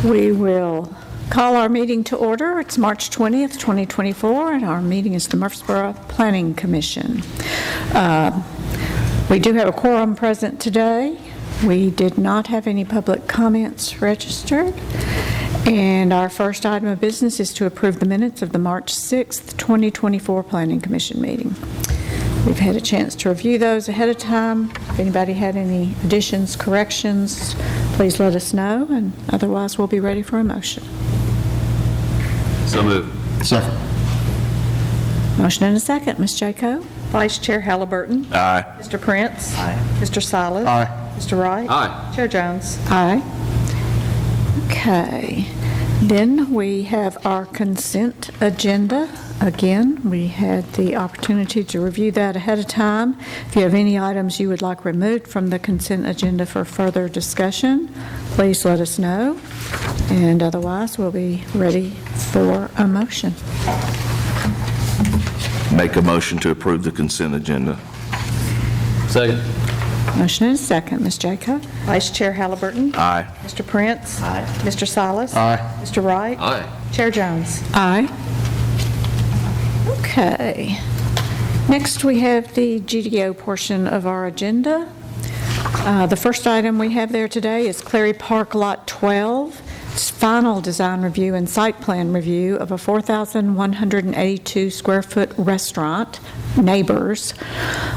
We will call our meeting to order. It's March 20th, 2024, and our meeting is the Murfreesboro Planning Commission. We do have a quorum present today. We did not have any public comments registered. And our first item of business is to approve the minutes of the March 6th, 2024 Planning Commission meeting. We've had a chance to review those ahead of time. If anybody had any additions, corrections, please let us know, and otherwise we'll be ready for a motion. So moved. Second. Motion and a second. Ms. Jaco? Vice Chair Halliburton? Aye. Mr. Prince? Aye. Mr. Silas? Aye. Mr. Wright? Aye. Chair Jones? Aye. Okay. Then we have our consent agenda. Again, we had the opportunity to review that ahead of time. If you have any items you would like removed from the consent agenda for further discussion, please let us know. And otherwise, we'll be ready for a motion. Make a motion to approve the consent agenda. Second. Motion and a second. Ms. Jacob? Vice Chair Halliburton? Aye. Mr. Prince? Aye. Mr. Silas? Aye. Mr. Wright? Aye. Chair Jones? Aye. Okay. Next, we have the GDO portion of our agenda. The first item we have there today is Clary Park Lot 12. It's final design review and site plan review of a 4,182 square foot restaurant, Neighbors,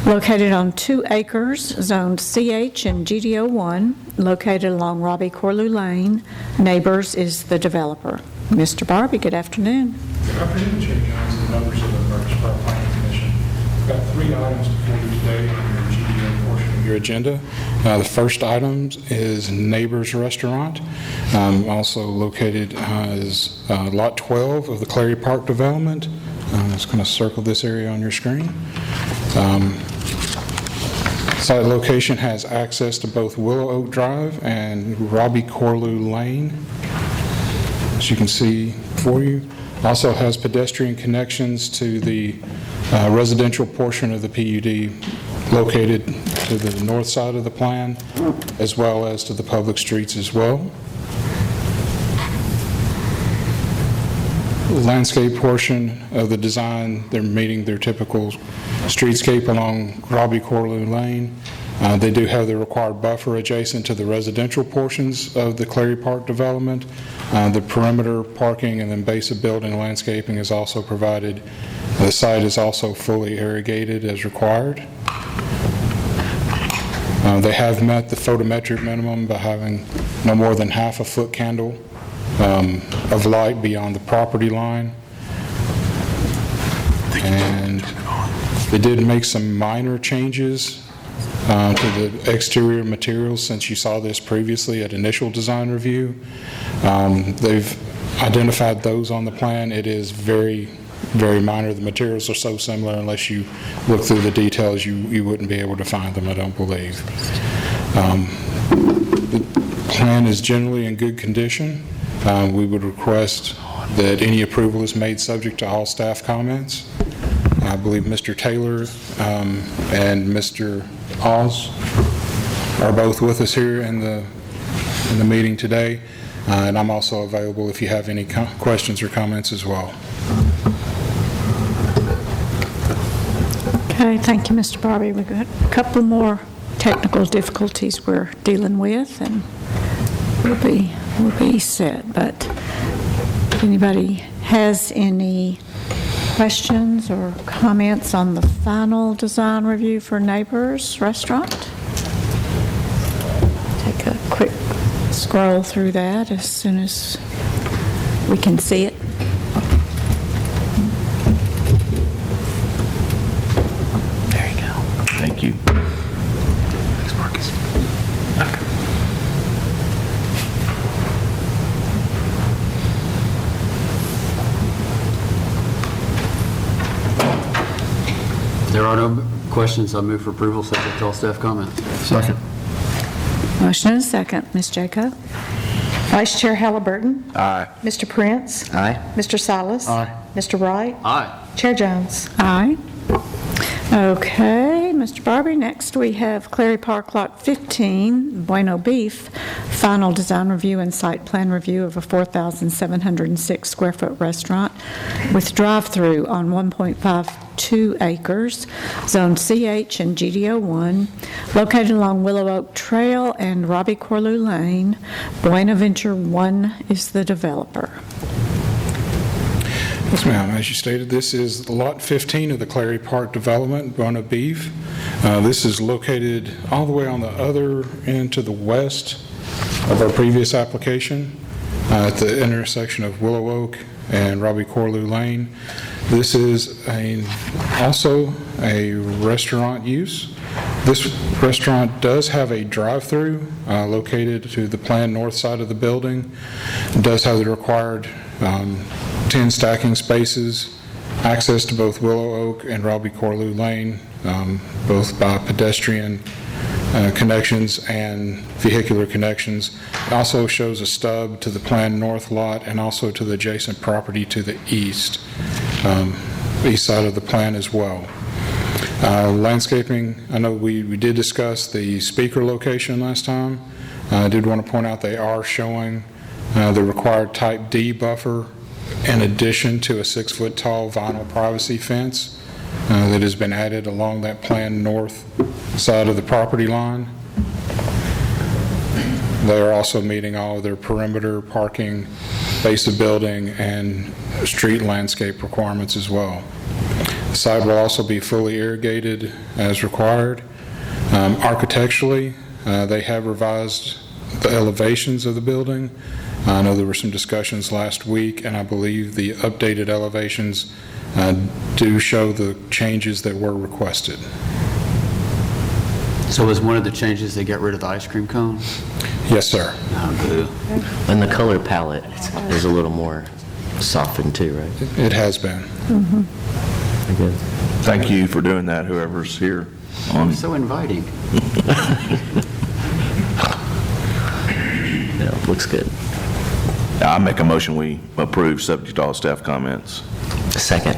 located on 2 acres, zoned CH and GDO 1, located along Robbie Corlew Lane. Neighbors is the developer. Mr. Barbie, good afternoon. Good afternoon, Chair Jones and members of the Murfreesboro Planning Commission. We've got 3 items before you today on your GDO portion of your agenda. The first item is Neighbors Restaurant, also located as Lot 12 of the Clary Park development. I'm just going to circle this area on your screen. Site location has access to both Willow Oak Drive and Robbie Corlew Lane, as you can see for you. Also has pedestrian connections to the residential portion of the PUD located to the north side of the plan, as well as to the public streets as well. The landscape portion of the design, they're meeting their typical streetscape along Robbie Corlew Lane. They do have the required buffer adjacent to the residential portions of the Clary Park development. The perimeter parking and then base of building landscaping is also provided. The site is also fully irrigated as required. They have met the photometric minimum by having no more than half a foot candle of light beyond the property line. And they did make some minor changes to the exterior materials since you saw this previously at initial design review. They've identified those on the plan. It is very, very minor. The materials are so similar, unless you look through the details, you wouldn't be able to find them, I don't believe. The plan is generally in good condition. We would request that any approval is made subject to all staff comments. I believe Mr. Taylor and Mr. Oz are both with us here in the meeting today, and I'm also available if you have any questions or comments as well. Okay, thank you, Mr. Barbie. We've got a couple more technical difficulties we're dealing with, and we'll be set. But if anybody has any questions or comments on the final design review for Neighbors Restaurant? Take a quick scroll through that as soon as we can see it. There you go. Thank you. Thanks, Marcus. There are no questions. I move for approval, subject to all staff comments. Second. Motion and a second. Ms. Jacob? Vice Chair Halliburton? Aye. Mr. Prince? Aye. Mr. Silas? Aye. Mr. Wright? Aye. Chair Jones? Aye. Okay, Mr. Barbie, next we have Clary Park Lot 15, Bueno Beef, final design review and site plan review of a 4,706 square foot restaurant with drive-through on 1.52 acres, zone CH and GDO1, located along Willow Oak Trail and Robbie Corlew Lane. Buenaventure 1 is the developer. Yes, ma'am. As you stated, this is Lot 15 of the Clary Park development, Bueno Beef. This is located all the way on the other end to the west of our previous application, at the intersection of Willow Oak and Robbie Corlew Lane. This is also a restaurant use. This restaurant does have a drive-through located to the planned north side of the building. It does have the required 10 stacking spaces, access to both Willow Oak and Robbie Corlew Lane, both by pedestrian connections and vehicular connections. It also shows a stub to the planned north lot and also to the adjacent property to the east side of the plan as well. Landscaping, I know we did discuss the speaker location last time. I did want to point out they are showing the required type D buffer in addition to a 6-foot tall vinyl privacy fence that has been added along that planned north side of the property line. They are also meeting all of their perimeter, parking, base of building, and street landscape requirements as well. The site will also be fully irrigated as required. Architecturally, they have revised the elevations of the building. I know there were some discussions last week, and I believe the updated elevations do show the changes that were requested. So was one of the changes they get rid of the ice cream cone? Yes, sir. Oh, boo. And the color palette is a little more softened too, right? It has been. Very good. Thank you for doing that, whoever's here on. So inviting. Yeah, looks good. I make a motion we approve subject to all staff comments. Second.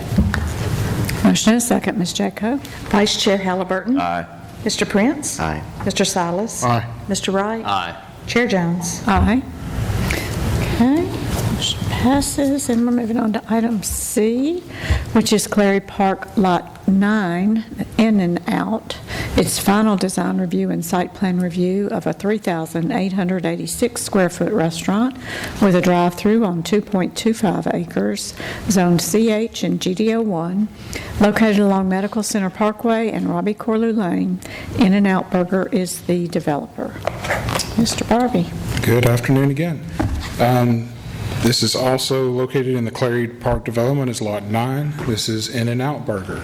Motion and a second, Ms. Jacko. Vice Chair Halliburton. Aye. Mr. Prince. Aye. Mr. Silas. Aye. Mr. Wright. Aye. Chair Jones. Aye. Okay, motion passes, and we're moving on to item C, which is Clary Park Lot 9, in and out. It's final design review and site plan review of a 3,886 square foot restaurant with a drive-through on 2.25 acres, zoned CH and GDO1, located along Medical Center Parkway and Robbie Corlew Lane. In-N-Out Burger is the developer. Mr. Barbie. Good afternoon again. This is also located in the Clary Park development as Lot 9. This is In-N-Out Burger.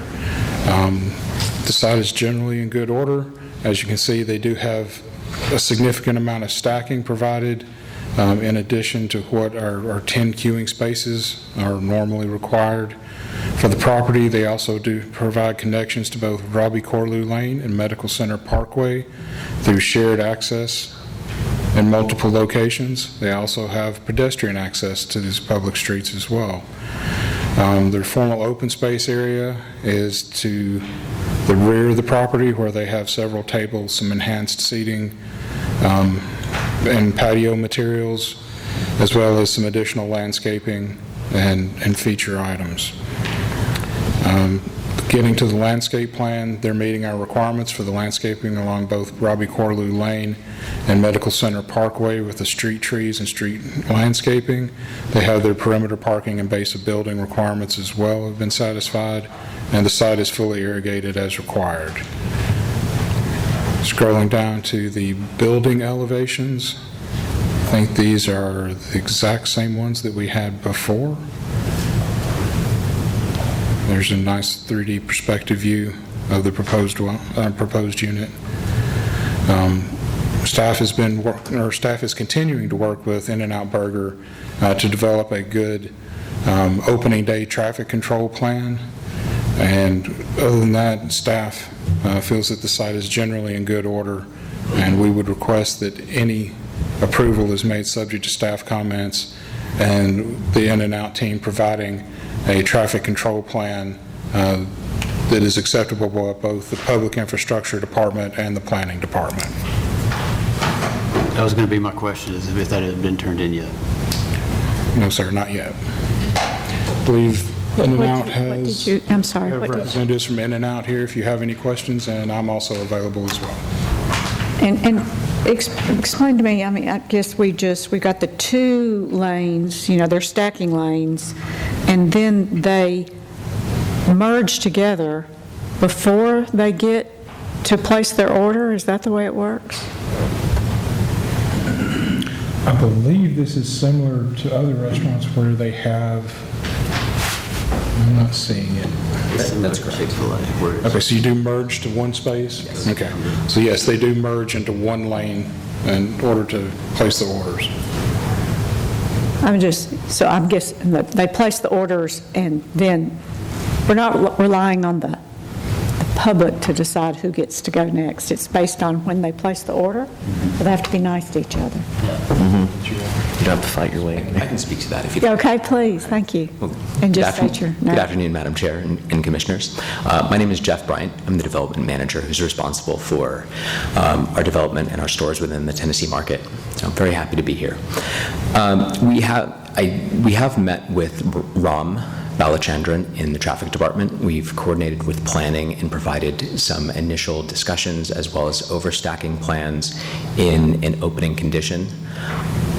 The site is generally in good order. As you can see, they do have a significant amount of stacking provided in addition to what our 10 queuing spaces are normally required. For the property, they also do provide connections to both Robbie Corlew Lane and Medical Center Parkway through shared access in multiple locations. They also have pedestrian access to these public streets as well. Their formal open space area is to the rear of the property, where they have several tables, some enhanced seating, and patio materials, as well as some additional landscaping and feature items. Getting to the landscape plan, they're meeting our requirements for the landscaping along both Robbie Corlew Lane and Medical Center Parkway with the street trees and street landscaping. They have their perimeter parking and base of building requirements as well have been satisfied, and the site is fully irrigated as required. Scrolling down to the building elevations, I think these are the exact same ones that we had before. There's a nice 3D perspective view of the proposed unit. Staff is continuing to work with In-N-Out Burger to develop a good opening day traffic control plan. And other than that, staff feels that the site is generally in good order, and we would request that any approval is made subject to staff comments and the In-N-Out team providing a traffic control plan that is acceptable by both the Public Infrastructure Department and the Planning Department. That was going to be my question, is if that had been turned in yet. No, sir, not yet. I believe In-N-Out has I'm sorry, have what did you? representatives from In-N-Out here if you have any questions, and I'm also available as well. And explain to me, I mean, I guess we got the 2 lanes, they're stacking lanes, and then they merge together before they get to place their order? Is that the way it works? I believe this is similar to other restaurants where they have, I'm not seeing it. That's correct. Okay, so you do merge to one space? Yes. Okay. So yes, they do merge into one lane in order to place the orders. I'm guessing that they place the orders, and then we're not relying on the public to decide who gets to go next. It's based on when they place the order, but they have to be nice to each other. You don't have to fight your way. I can speak to that if you Okay, please, thank you. And just state your name. Good afternoon, Madam Chair and Commissioners. My name is Jeff Bryant. I'm the development manager who's responsible for our development and our stores within the Tennessee market. So I'm very happy to be here. We have met with Ram Balachandran in the traffic department. We've coordinated with planning and provided some initial discussions as well as overstacking plans in an opening condition.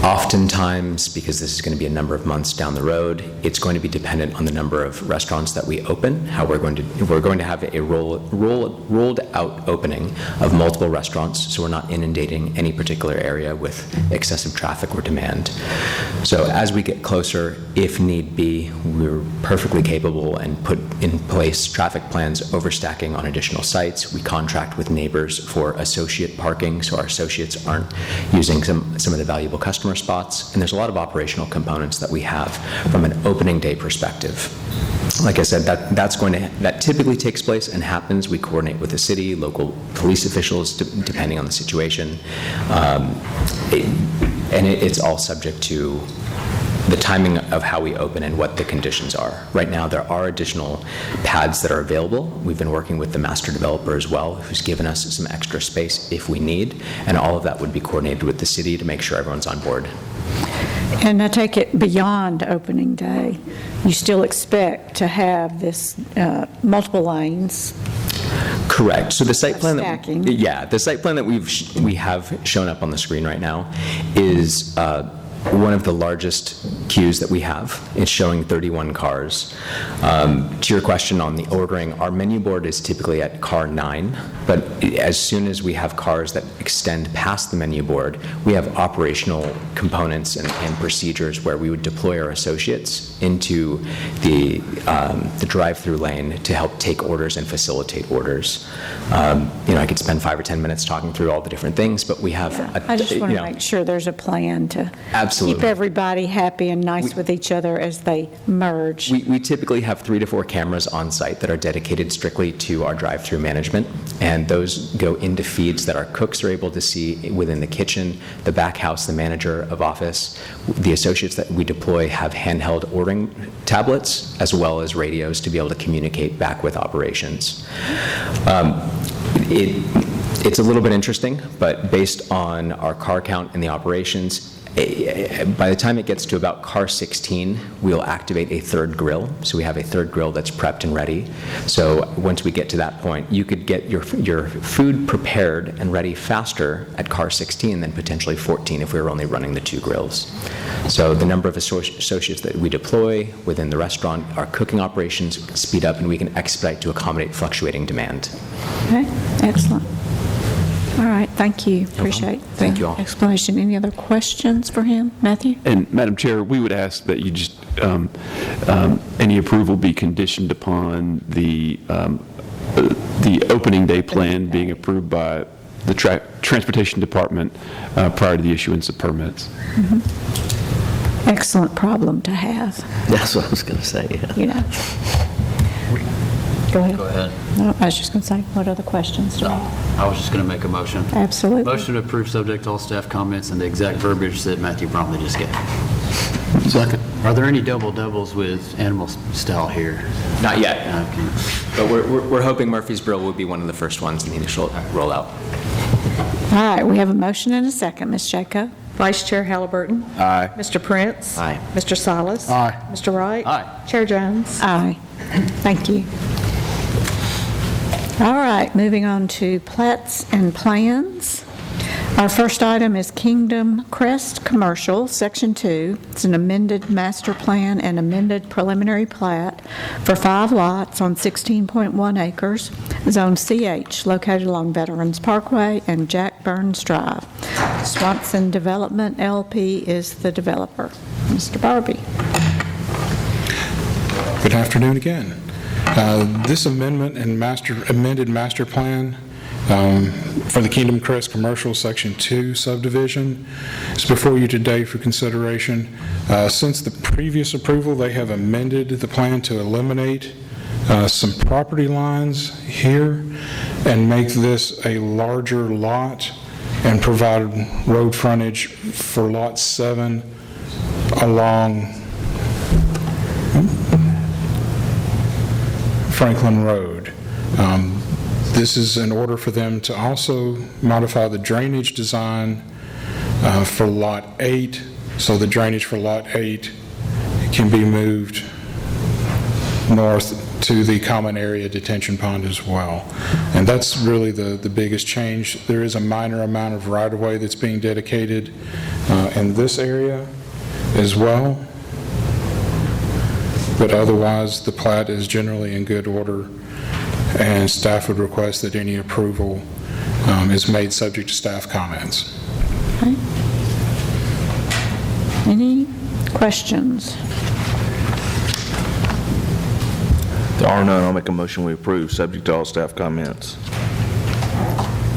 Oftentimes, because this is going to be a number of months down the road, it's going to be dependent on the number of restaurants that we open, how we're going to have a rolled out opening of multiple restaurants, so we're not inundating any particular area with excessive traffic or demand. So as we get closer, if need be, we're perfectly capable and put in place traffic plans overstacking on additional sites. We contract with neighbors for associate parking, so our associates aren't using some of the valuable customer spots, and there's a lot of operational components that we have from an opening day perspective. Like I said, that typically takes place and happens. We coordinate with the city, local police officials, depending on the situation, and it's all subject to the timing of how we open and what the conditions are. Right now, there are additional pads that are available. We've been working with the master developer as well, who's given us some extra space if we need, and all of that would be coordinated with the city to make sure everyone's on board. And I take it beyond opening day, you still expect to have this multiple lanes? Correct. So the site plan Stacking. the site plan that we have shown up on the screen right now is one of the largest queues that we have. It's showing 31 cars. To your question on the ordering, our menu board is typically at car 9, but as soon as we have cars that extend past the menu board, we have operational components and procedures where we would deploy our associates into the drive-through lane to help take orders and facilitate orders. I could spend 5 or 10 minutes talking through all the different things, but we have I just want to make sure there's a plan to Absolutely. keep everybody happy and nice with each other as they merge. We typically have 3 to 4 cameras on site that are dedicated strictly to our drive-through management, and those go into feeds that our cooks are able to see within the kitchen, the back house, the manager of office. The associates that we deploy have handheld ordering tablets as well as radios to be able to communicate back with operations. It's a little bit interesting, but based on our car count and the operations, by the time it gets to about car 16, we'll activate a third grill. So we have a third grill that's prepped and ready. So once we get to that point, you could get your food prepared and ready faster at car 16 than potentially 14 if we were only running the 2 grills. So the number of associates that we deploy within the restaurant, our cooking operations speed up, and we can expedite to accommodate fluctuating demand. Okay, excellent. All right, thank you. Appreciate Thank you the all. explanation. Any other questions for him? Matthew? And Madam Chair, we would ask that you just, any approval be conditioned upon the opening day plan being approved by the Transportation Department prior to the issuance of permits. Excellent problem to have, That's what I was going to say, yeah. Go ahead. Go ahead. No, I was just going to say, what other questions do you have? I was just going to make a motion. Absolutely. Motion to approve subject to all staff comments and the exact verbiage that Matthew promptly just gave. Second. Are there any double-doubles with animal style here? Not yet, Okay. but we're hoping Murfreesboro will be one of the first ones in the initial rollout. All right, we have a motion and a second. Ms. Jaco? Vice Chair Halliburton. Aye. Mr. Prince. Aye. Mr. Silas. Aye. Mr. Wright. Aye. Chair Jones. Aye. Thank you. All right, moving on to plats and plans. Our first item is Kingdom Crest Commercial, Section 2. It's an amended master plan and amended preliminary plat for 5 lots on 16.1 acres, Zone CH, located along Veterans Parkway and Jack Burns Drive. Swanson Development LP is the developer. Mr. Barbie. Good afternoon again. This amendment and amended master plan for the Kingdom Crest Commercial Section 2 subdivision is before you today for consideration. Since the previous approval, they have amended the plan to eliminate some property lines here and make this a larger lot and provide road frontage for Lot 7 along Franklin Road. This is in order for them to also modify the drainage design for Lot 8, so the drainage for Lot 8 can be moved north to the common area detention pond as well. And that's really the biggest change. There is a minor amount of right-of-way that's being dedicated in this area as well. But otherwise, the plat is generally in good order, and staff would request that any approval is made subject to staff comments. Okay. Any questions? There are none. I'll make a motion we approve, subject to all staff comments.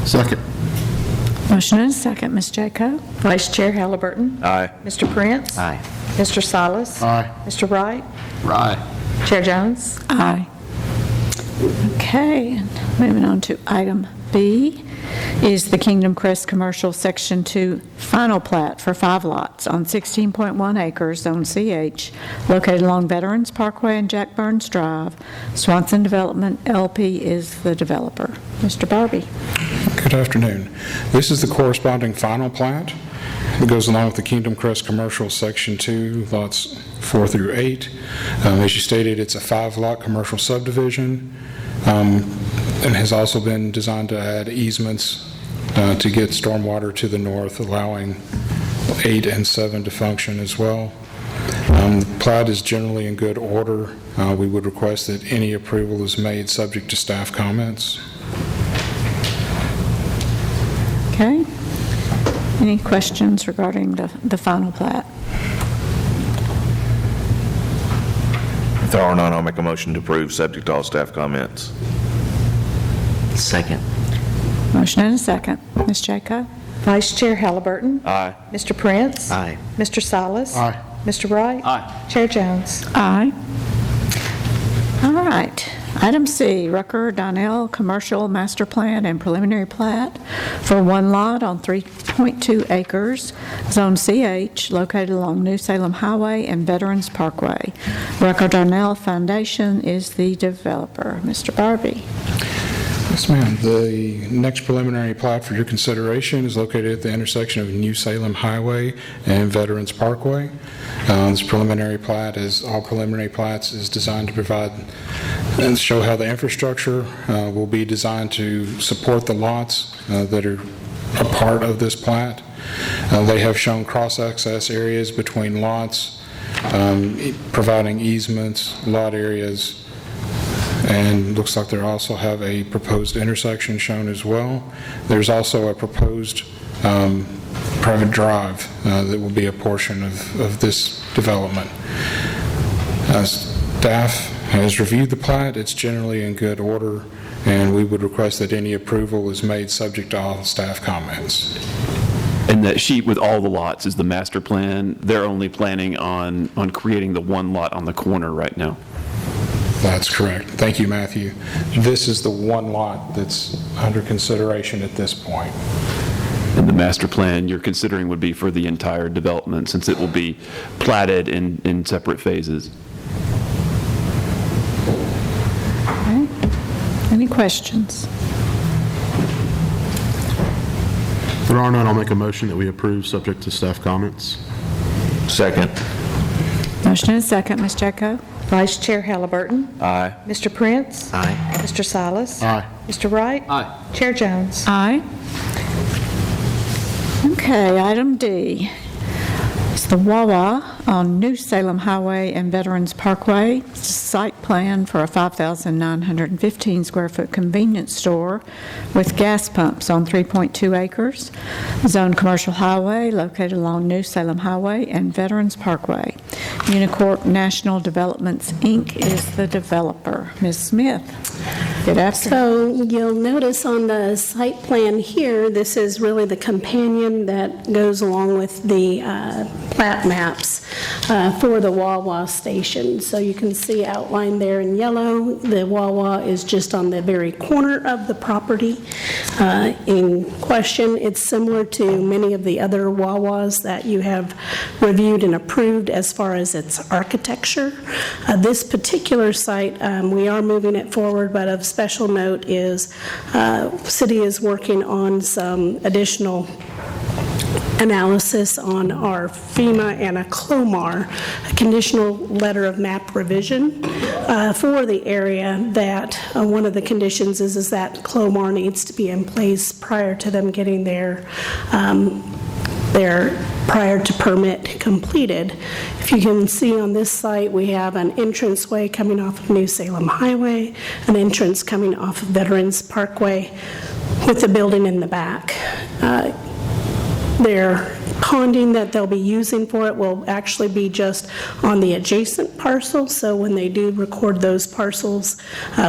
Second. Motion and a second. Ms. Jaco? Vice Chair Halliburton. Aye. Mr. Prince. Aye. Mr. Silas. Aye. Mr. Wright. Aye. Chair Jones. Aye. Okay, and moving on to item B is the Kingdom Crest Commercial Section 2 final plat for 5 lots on 16.1 acres, Zone CH, located along Veterans Parkway and Jack Burns Drive. Swanson Development LP is the developer. Mr. Barbie. Good afternoon. This is the corresponding final plat that goes along with the Kingdom Crest Commercial Section 2, lots 4 through 8. As you stated, it's a 5-lot commercial subdivision and has also been designed to add easements to get stormwater to the north, allowing 8 and 7 to function as well. The plat is generally in good order. We would request that any approval is made subject to staff comments. Okay. Any questions regarding the final plat? If there are none, I'll make a motion to approve, subject to all staff comments. Second. Motion and a second. Ms. Jaco? Vice Chair Halliburton. Aye. Mr. Prince. Aye. Mr. Silas. Aye. Mr. Wright. Aye. Chair Jones. Aye. All right. Item C, Rucker Donnell Commercial Master Plan and Preliminary Plat for 1 lot on 3.2 acres, Zone CH, located along New Salem Highway and Veterans Parkway. Rucker Donnell Foundation is the developer. Mr. Barbie. Yes, ma'am. The next preliminary plat for your consideration is located at the intersection of New Salem Highway and Veterans Parkway. This preliminary plat, as all preliminary plats, is designed to provide and show how the infrastructure will be designed to support the lots that are a part of this plat. They have shown cross-access areas between lots, providing easements, lot areas, and looks like they also have a proposed intersection shown as well. There's also a proposed private drive that will be a portion of this development. Staff has reviewed the plat. It's generally in good order, and we would request that any approval is made subject to all staff comments. And that sheet with all the lots is the master plan. They're only planning on creating the 1 lot on the corner right now. That's correct. Thank you, Matthew. This is the 1 lot that's under consideration at this point. And the master plan you're considering would be for the entire development, since it will be platted in separate phases. Okay. Any questions? If there are none, I'll make a motion that we approve, subject to staff comments. Second. Motion and a second, Ms. Jacko? Vice Chair Halliburton. Aye. Mr. Prince. Aye. Mr. Silas. Aye. Mr. Wright. Aye. Chair Jones. Aye. Okay, item D. It's the Wawa on New Salem Highway and Veterans Parkway. It's a site plan for a 5,915 square foot convenience store with gas pumps on 3.2 acres. Zone commercial highway located along New Salem Highway and Veterans Parkway. Unicorp National Developments, Inc. is the developer. Ms. Smith, good afternoon. So you'll notice on the site plan here, this is really the companion that goes along with the plat maps for the Wawa station. So you can see outlined there in yellow, the Wawa is just on the very corner of the property in question. It's similar to many of the other Wawas that you have reviewed and approved as far as its architecture. This particular site, we are moving it forward, but of special note is city is working on some additional analysis on our FEMA and a CLOMAR, a conditional letter of map revision for the area, that one of the conditions is that CLOMAR needs to be in place prior to them getting their prior to permit completed. If you can see on this site, we have an entranceway coming off of New Salem Highway, an entrance coming off of Veterans Parkway with the building in the back. Their ponding that they'll be using for it will actually be just on the adjacent parcel, so when they do record those parcels,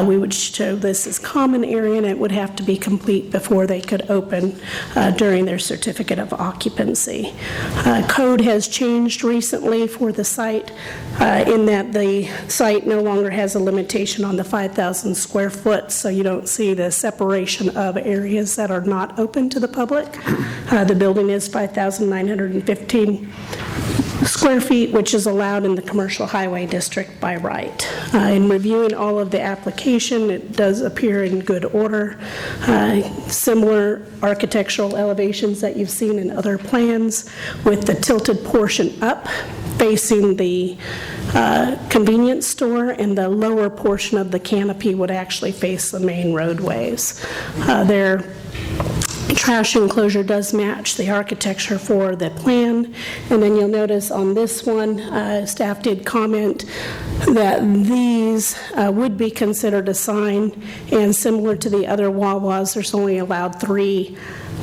we would show this as common area, and it would have to be complete before they could open during their certificate of occupancy. Code has changed recently for the site in that the site no longer has a limitation on the 5,000 square foot, so you don't see the separation of areas that are not open to the public. The building is 5,915 square feet, which is allowed in the commercial highway district by right. In reviewing all of the application, it does appear in good order. Similar architectural elevations that you've seen in other plans, with the tilted portion up facing the convenience store, and the lower portion of the canopy would actually face the main roadways. Their trash enclosure does match the architecture for the plan. And then you'll notice on this one, staff did comment that these would be considered a sign, and similar to the other Wawas, there's only allowed 3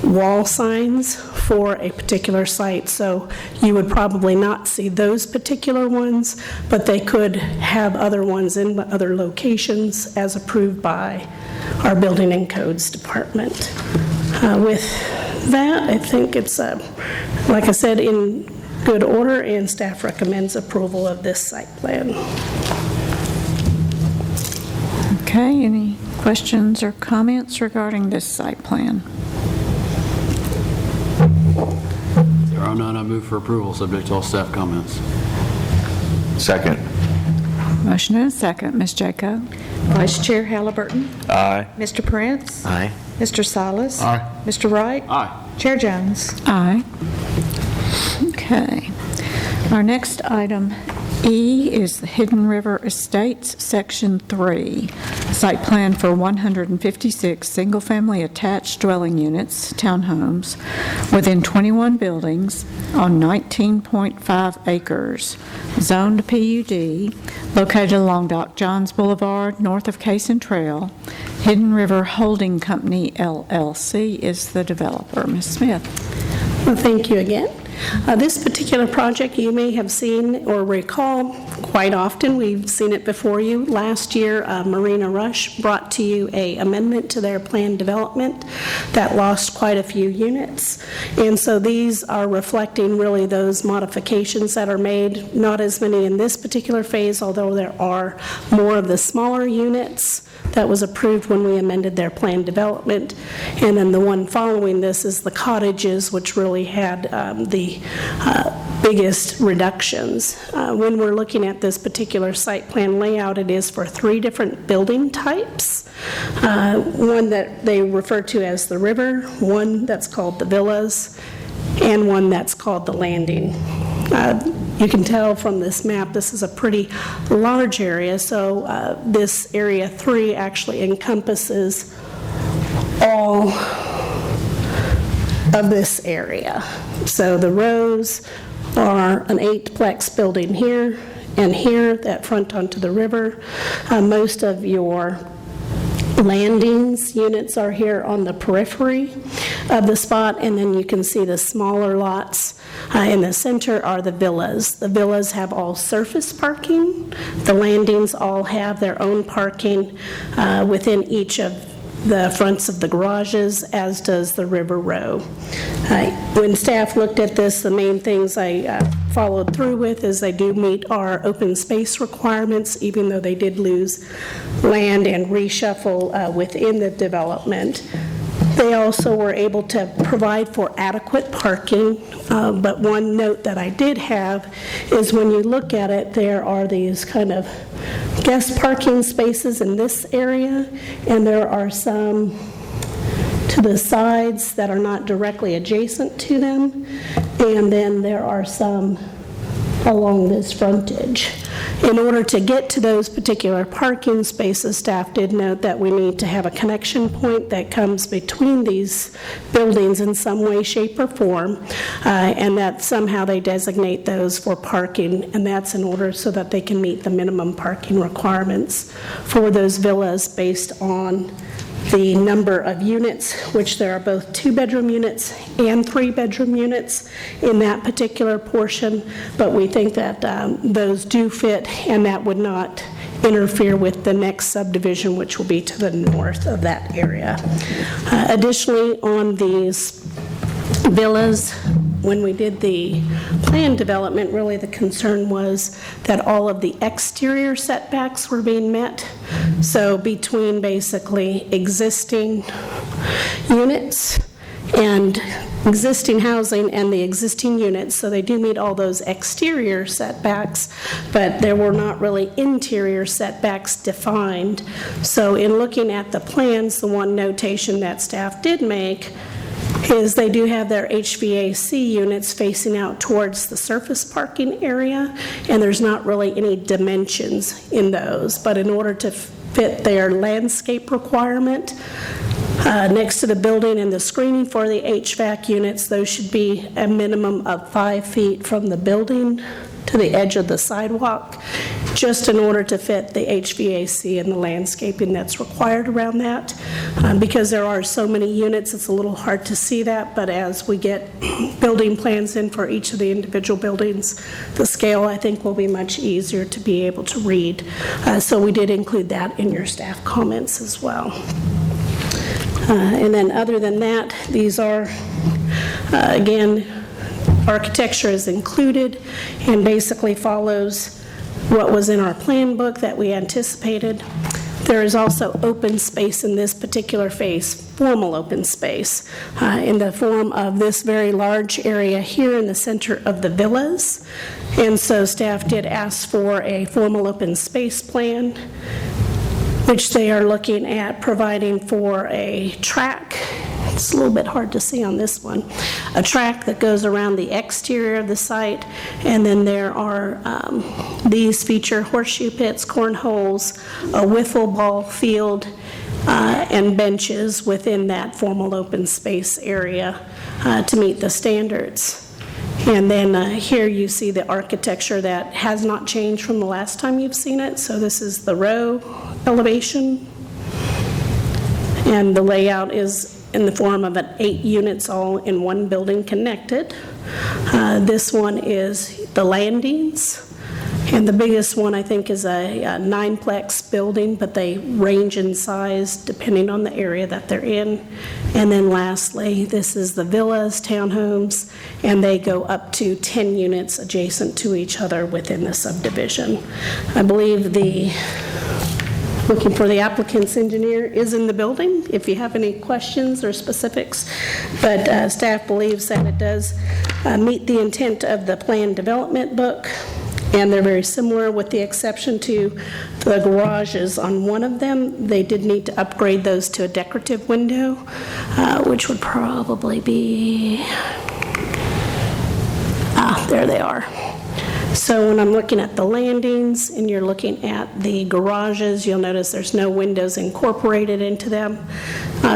wall signs for a particular site, so you would probably not see those particular ones, but they could have other ones in other locations as approved by our Building and Codes Department. With that, I think it's, like I said, in good order, and staff recommends approval of this site plan. Okay, any questions or comments regarding this site plan? If there are none, I move for approval, subject to all staff comments. Second. Motion and a second, Ms. Jacko? Vice Chair Halliburton. Aye. Mr. Prince. Aye. Mr. Silas. Aye. Mr. Wright. Aye. Chair Jones. Aye. Okay. Our next item, E, is the Hidden River Estates, Section 3, site plan for 156 single-family attached dwelling units, townhomes, within 21 buildings on 19.5 acres, zoned PUD, located along Doc Johns Boulevard, north of Cason Trail. Hidden River Holding Company, LLC, is the developer. Ms. Smith. Well, thank you again. This particular project you may have seen or recall quite often. We've seen it before you. Last year, Marina Rush brought to you an amendment to their planned development that lost quite a few units. And so these are reflecting really those modifications that are made, not as many in this particular phase, although there are more of the smaller units that was approved when we amended their planned development. And then the one following this is the cottages, which really had the biggest reductions. When we're looking at this particular site plan layout, it is for 3 different building types. One that they refer to as the river, one that's called the villas, and one that's called the landing. You can tell from this map, this is a pretty large area, so this area 3 actually encompasses all of this area. So the rows are an 8-plex building here and here that front onto the river. Most of your landings units are here on the periphery of the spot, and then you can see the smaller lots in the center are the villas. The villas have all surface parking. The landings all have their own parking within each of the fronts of the garages, as does the river row. When staff looked at this, the main things I followed through with is they do meet our open space requirements, even though they did lose land and reshuffle within the development. They also were able to provide for adequate parking, but one note that I did have is when you look at it, there are these kind of guest parking spaces in this area, and there are some to the sides that are not directly adjacent to them, and then there are some along this frontage. In order to get to those particular parking spaces, staff did note that we need to have a connection point that comes between these buildings in some way, shape, or form, and that somehow they designate those for parking, and that's in order so that they can meet the minimum parking requirements for those villas based on the number of units, which there are both 2-bedroom units and 3-bedroom units in that particular portion, but we think that those do fit, and that would not interfere with the next subdivision, which will be to the north of that area. Additionally, on these villas, when we did the plan development, really the concern was that all of the exterior setbacks were being met. So between basically existing units and existing housing and the existing units, so they do meet all those exterior setbacks, but there were not really interior setbacks defined. So in looking at the plans, the one notation that staff did make is they do have their HVAC units facing out towards the surface parking area, and there's not really any dimensions in those. But in order to fit their landscape requirement, next to the building and the screening for the HVAC units, those should be a minimum of 5 feet from the building to the edge of the sidewalk, just in order to fit the HVAC and the landscaping that's required around that. Because there are so many units, it's a little hard to see that, but as we get building plans in for each of the individual buildings, the scale, I think, will be much easier to be able to read. So we did include that in your staff comments as well. And then other than that, these are, again, architecture is included and basically follows what was in our plan book that we anticipated. There is also open space in this particular phase, formal open space, in the form of this very large area here in the center of the villas. And so staff did ask for a formal open space plan, which they are looking at providing for a track. It's a little bit hard to see on this one. A track that goes around the exterior of the site, and then there are these feature horseshoe pits, cornholes, a wiffle ball field, and benches within that formal open space area to meet the standards. And then here you see the architecture that has not changed from the last time you've seen it. So this is the row elevation, and the layout is in the form of 8 units all in one building connected. This one is the landings. And the biggest one, I think, is a 9-plex building, but they range in size depending on the area that they're in. And then lastly, this is the villas, townhomes, and they go up to 10 units adjacent to each other within the subdivision. I believe looking for the applicant's engineer is in the building, if you have any questions or specifics. But staff believes that it does meet the intent of the plan development book, and they're very similar with the exception to the garages. On one of them, they did need to upgrade those to a decorative window, which would probably be, there they are. So when I'm looking at the landings and you're looking at the garages, you'll notice there's no windows incorporated into them.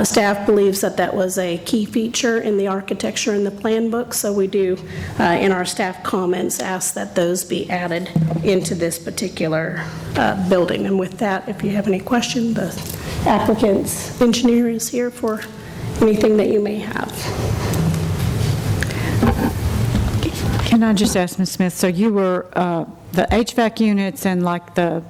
Staff believes that that was a key feature in the architecture in the plan book, so we do, in our staff comments, ask that those be added into this particular building. And with that, if you have any questions, the applicant's engineer is here for anything that you may have. Can I just ask, Ms. Smith, so you were, the HVAC units and like the,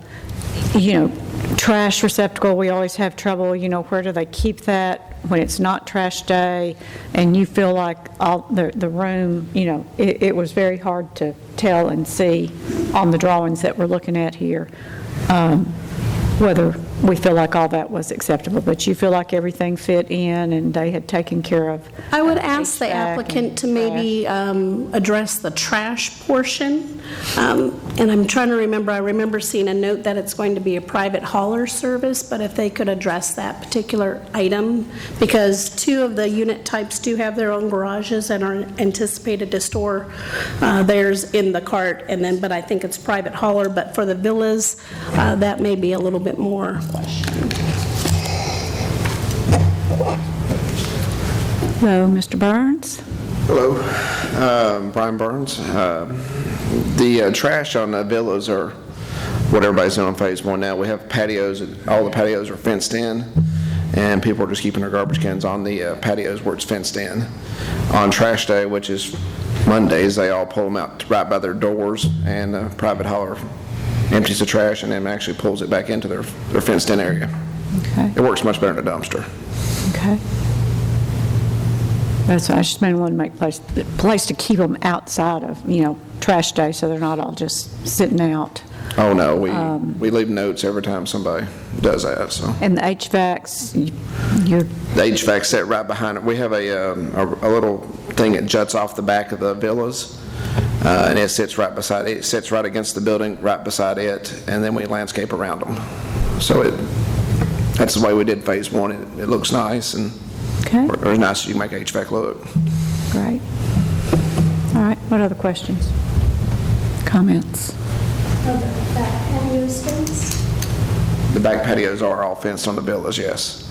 trash receptacle, we always have trouble, where do they keep that when it's not trash day? And you feel like all the room, it was very hard to tell and see on the drawings that we're looking at here, whether we feel like all that was acceptable, but you feel like everything fit in and they had taken care of. I would ask the HVAC applicant to and maybe address the trash portion. And I'm trying to remember, I remember seeing a note that it's going to be a private hauler service, but if they could address that particular item, because 2 of the unit types do have their own garages and are anticipated to store theirs in the cart, and then, but I think it's private hauler, but for the villas, that may be a little bit more question. Hello, Mr. Burns. Hello, Brian Burns. The trash on the villas are what everybody's doing on phase 1 now. We have patios, all the patios are fenced in, and people are just keeping their garbage cans on the patios where it's fenced in. On trash day, which is Mondays, they all pull them out right by their doors, and a private hauler empties the trash and then actually pulls it back into their fenced-in area. Okay. It works much better than a dumpster. Okay. That's what I just want to make place to keep them outside of, trash day, so they're not all just sitting out. Oh, no, we leave notes every time somebody does that, so. And the HVACs, The HVAC set right behind it. We have a little thing that juts off the back of the villas, and it sits right beside it. It sits right against the building, right beside it, and then we landscape around them. So that's the way we did phase 1. It looks nice, and okay. or as nice as you can make HVAC look. Great. All right, what other questions? Comments? The back patios are all fenced on the villas, yes,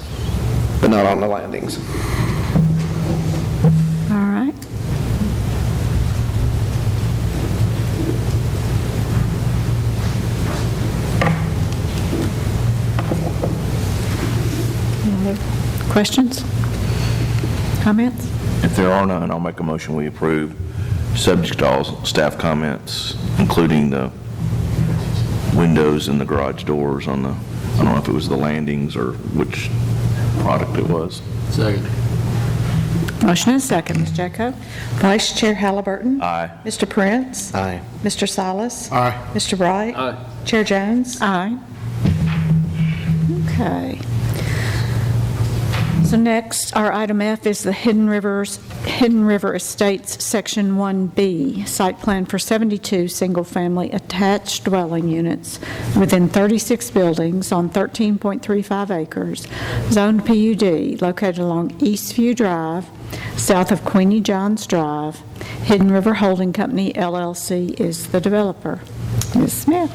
but not on the landings. All right. Any other questions? Comments? If there are none, I'll make a motion we approve, subject to all staff comments, including the windows and the garage doors on the, I don't know if it was the landings or which product it was. Second. Motion and second, Ms. Jacko. Vice Chair Halliburton. Aye. Mr. Prince. Aye. Mr. Salas. Aye. Mr. Bright. Aye. Chair Jones. Aye. Okay. So next, our item F is the Hidden River Estates Section 1B, site plan for 72 single-family attached dwelling units within 36 buildings on 13.35 acres, zoned PUD, located along Eastview Drive, south of Queenie Johns Drive. Hidden River Holding Company, LLC, is the developer. Ms. Smith.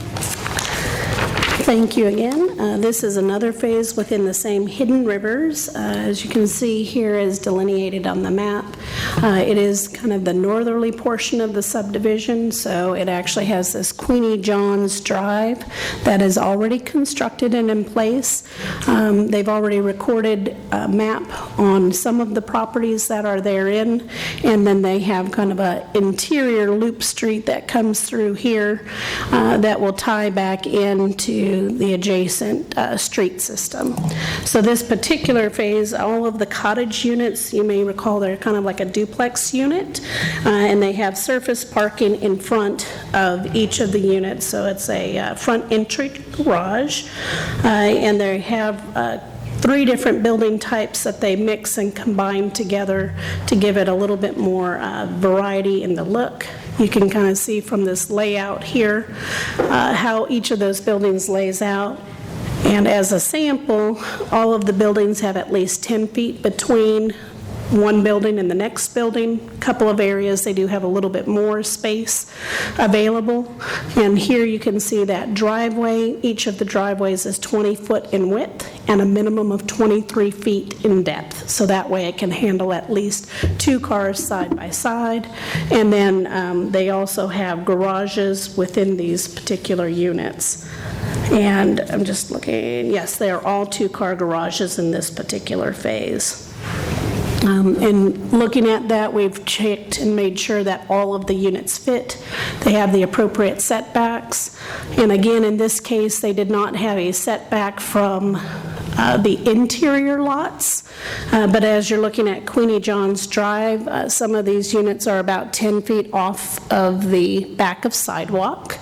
Thank you again. This is another phase within the same hidden rivers. As you can see here is delineated on the map. It is kind of the northerly portion of the subdivision, so it actually has this Queenie Johns Drive that is already constructed and in place. They've already recorded a map on some of the properties that are therein, and then they have kind of an interior loop street that comes through here that will tie back into the adjacent street system. So this particular phase, all of the cottage units, you may recall they're kind of like a duplex unit, and they have surface parking in front of each of the units. So it's a front entry garage, and they have 3 different building types that they mix and combine together to give it a little bit more variety in the look. You can kind of see from this layout here how each of those buildings lays out. And as a sample, all of the buildings have at least 10 feet between one building and the next building. A couple of areas they do have a little bit more space available. And here you can see that driveway. Each of the driveways is 20 foot in width and a minimum of 23 feet in depth. So that way it can handle at least 2 cars side by side. And then they also have garages within these particular units. And I'm just looking, yes, they are all 2-car garages in this particular phase. And looking at that, we've checked and made sure that all of the units fit. They have the appropriate setbacks. And again, in this case, they did not have a setback from the interior lots. But as you're looking at Queenie Johns Drive, some of these units are about 10 feet off of the back of sidewalk.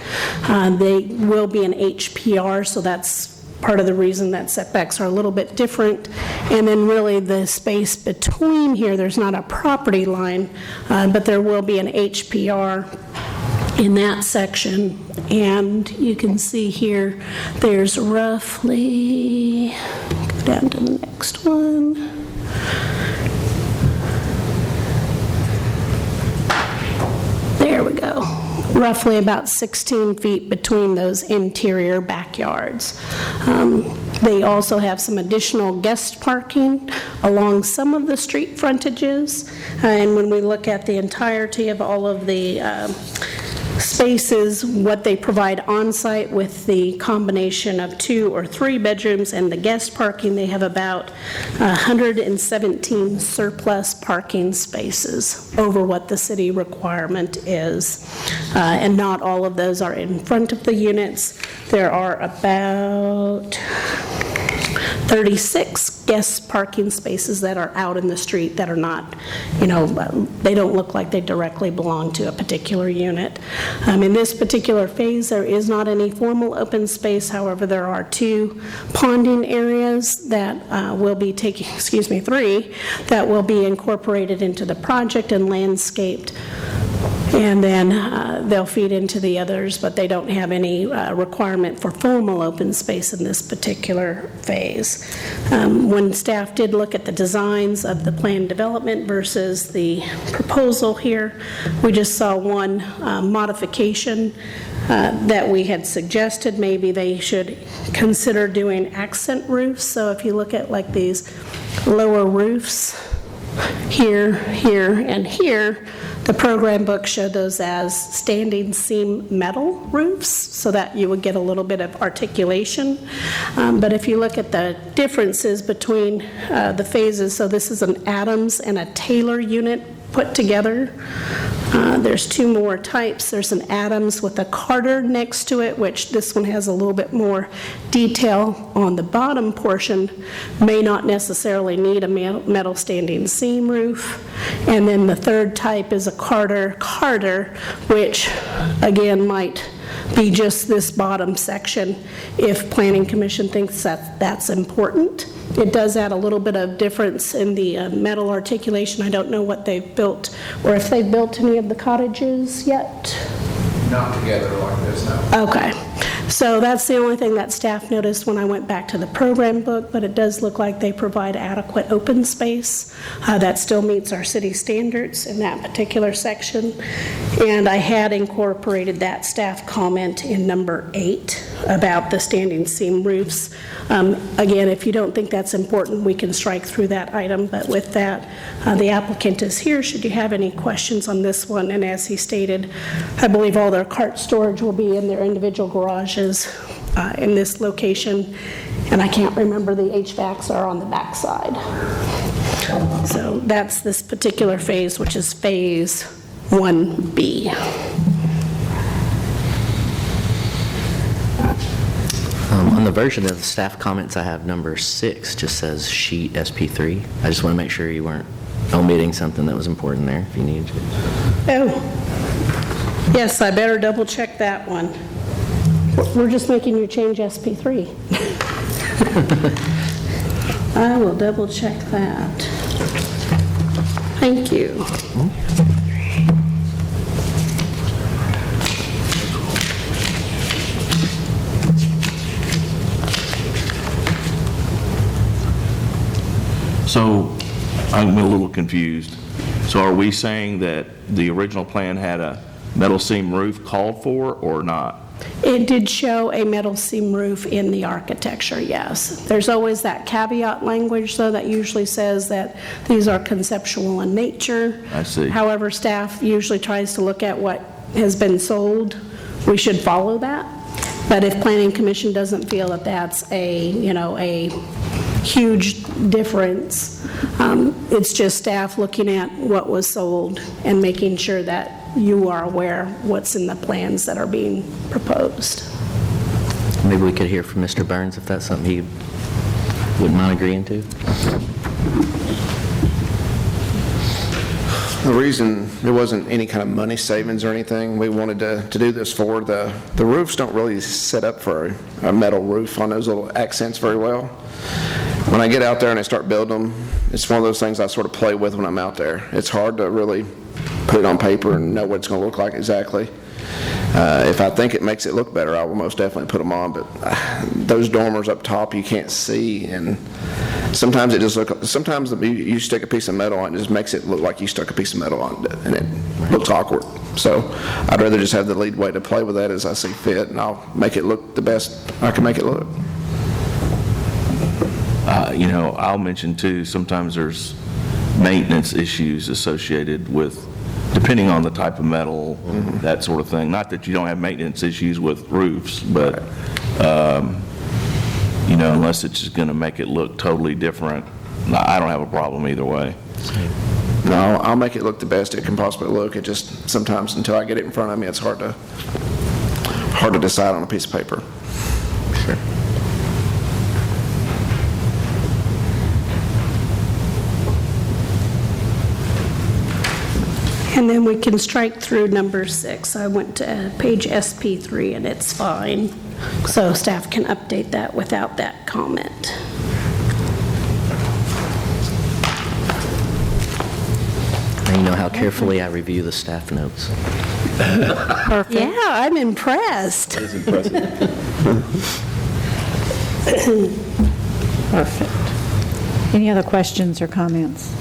They will be an HPR, so that's part of the reason that setbacks are a little bit different. And then really the space between here, there's not a property line, but there will be an HPR in that section. And you can see here, there's roughly, go down to the next one. There we go. Roughly about 16 feet between those interior backyards. They also have some additional guest parking along some of the street frontages. And when we look at the entirety of all of the spaces, what they provide on-site with the combination of 2 or 3 bedrooms and the guest parking, they have about 117 surplus parking spaces over what the city requirement is. And not all of those are in front of the units. There are about 36 guest parking spaces that are out in the street that are not, they don't look like they directly belong to a particular unit. In this particular phase, there is not any formal open space. However, there are 2 ponding areas that will be taking, 3, that will be incorporated into the project and landscaped. And then they'll feed into the others, but they don't have any requirement for formal open space in this particular phase. When staff did look at the designs of the planned development versus the proposal here, we just saw one modification that we had suggested. Maybe they should consider doing accent roofs. So if you look at like these lower roofs, here, here, and here, the program book showed those as standing seam metal roofs so that you would get a little bit of articulation. But if you look at the differences between the phases, so this is an Adams and a Taylor unit put together. There's 2 more types. There's an Adams with a Carter next to it, which this one has a little bit more detail on the bottom portion, may not necessarily need a metal standing seam roof. And then the third type is a Carter, which again might be just this bottom section if Planning Commission thinks that that's important. It does add a little bit of difference in the metal articulation. I don't know what they've built or if they've built any of the cottages yet. Not together like this, no. Okay. So that's the only thing that staff noticed when I went back to the program book, but it does look like they provide adequate open space. That still meets our city standards in that particular section. And I had incorporated that staff comment in number 8 about the standing seam roofs. Again, if you don't think that's important, we can strike through that item, but with that, the applicant is here should you have any questions on this one. And as he stated, I believe all their cart storage will be in their individual garages in this location, and I can't remember, the HVACs are on the back side. So that's this particular phase, which is phase 1B. On the version of the staff comments, I have number 6, just says sheet SP3. I just want to make sure you weren't omitting something that was important there, if you needed to. Oh, yes, I better double check that one. We're just making you change SP3. I will double check that. Thank you. So I'm a little confused. So are we saying that the original plan had a metal seam roof called for or not? It did show a metal seam roof in the architecture, yes. There's always that caveat language, though, that usually says that these are conceptual in nature. I see. However, staff usually tries to look at what has been sold. We should follow that. But if Planning Commission doesn't feel that that's a huge difference, it's just staff looking at what was sold and making sure that you are aware what's in the plans that are being proposed. Maybe we could hear from Mr. Burns if that's something he wouldn't mind agreeing to. The reason there wasn't any kind of money savings or anything, we wanted to do this for, the roofs don't really set up for a metal roof on those little accents very well. When I get out there and I start building them, it's one of those things I sort of play with when I'm out there. It's hard to really put it on paper and know what it's going to look like exactly. If I think it makes it look better, I will most definitely put them on, but those dormers up top you can't see, and sometimes sometimes you stick a piece of metal on it, it just makes it look like you stuck a piece of metal on it, and it looks awkward. So I'd rather just have the lead way to play with that as I see fit, and I'll make it look the best I can make it look. I'll mention too, sometimes there's maintenance issues associated with, depending on the type of metal, that sort of thing. Not that you don't have maintenance issues with roofs, but, unless it's just going to make it look totally different, I don't have a problem either way. No, I'll make it look the best it can possibly look. It just, sometimes until I get it in front of me, it's hard to decide on a piece of paper. Sure. And then we can strike through number 6. I went to page SP3 and it's fine. So staff can update that without that comment. And you know how carefully I review the staff notes. Perfect. Yeah, I'm impressed. That is impressive. Perfect. Any other questions or comments?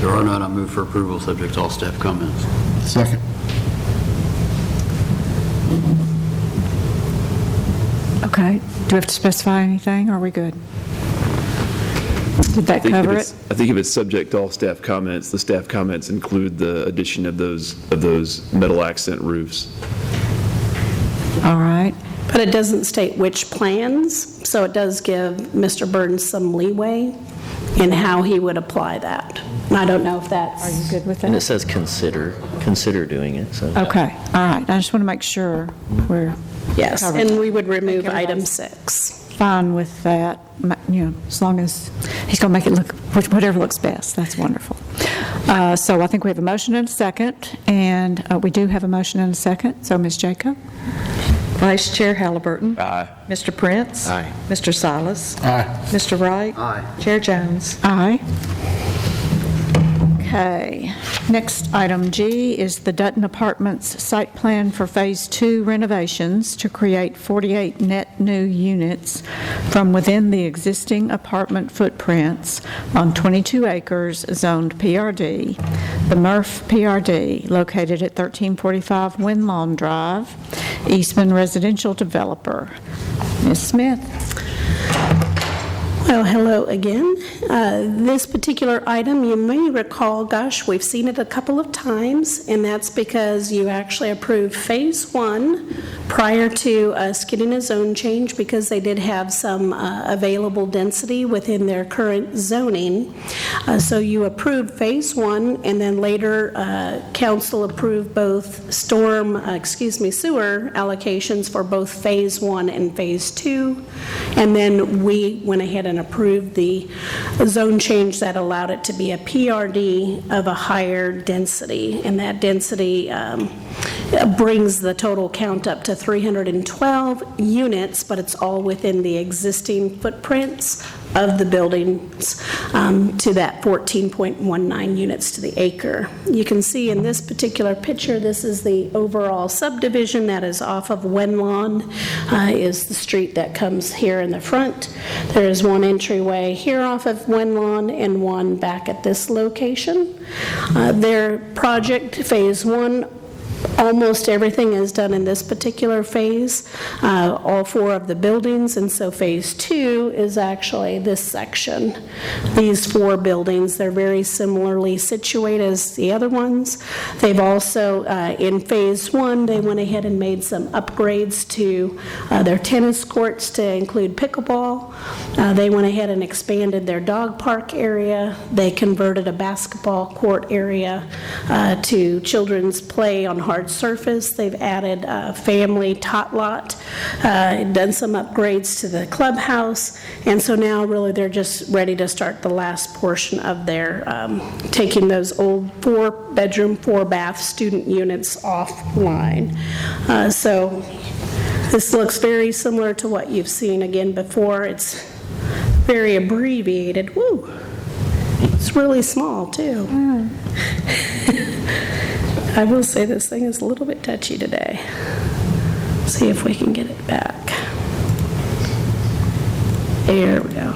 There are none. I move for approval, subject to all staff comments. Second. Okay. Do we have to specify anything, or are we good? Did that cover it? I think if it's subject to all staff comments, the staff comments include the addition of those metal accent roofs. All right. But it doesn't state which plans, so it does give Mr. Burns some leeway in how he would apply that. And I don't know if that's... Are you good with And it that? says consider doing it, so. Okay. All right. I just want to make sure we're Yes, covered. and we would remove Think item everybody's 6. fine with that, as long as he's going to make it look, whatever looks best. That's wonderful. So I think we have a motion and a second, and we do have a motion and a second. So Ms. Jacob? Vice Chair Halliburton. Aye. Mr. Prince. Aye. Mr. Silas. Aye. Mr. Wright. Aye. Chair Jones. Aye. Okay, next item G is the Dutton Apartments site plan for Phase 2 renovations to create 48 net new units from within the existing apartment footprints on 22 acres zoned PRD, the Murph PRD, located at 1345 Windlawn Drive, Eastman Residential Developer. Ms. Smith? Well, hello again. This particular item, you may recall, gosh, we've seen it a couple of times, and that's because you actually approved Phase 1 prior to us getting a zone change because they did have some available density within their current zoning. So you approved Phase 1, and then later council approved both sewer allocations for both Phase 1 and Phase 2, and then we went ahead and approved the zone change that allowed it to be a PRD of a higher density, and that density brings the total count up to 312 units, but it's all within the existing footprints of the buildings to that 14.19 units to the acre. You can see in this particular picture, this is the overall subdivision that is off of Wendlawn, is the street that comes here in the front. There is one entryway here off of Wendlawn and one back at this location. Their project, Phase 1, almost everything is done in this particular phase, all 4 of the buildings, and so Phase 2 is actually this section. These 4 buildings, they're very similarly situated as the other ones. They've also, in Phase 1, they went ahead and made some upgrades to their tennis courts to include pickleball. They went ahead and expanded their dog park area. They converted a basketball court area to children's play on hard surface. They've added a family tot lot, done some upgrades to the clubhouse, and so now really they're just ready to start the last portion of their taking those old 4-bedroom, 4-bath student units offline. So this looks very similar to what you've seen again before. It's very abbreviated. Woo! It's really small too. I will say this thing is a little bit touchy today. See if we can get it back. There we go.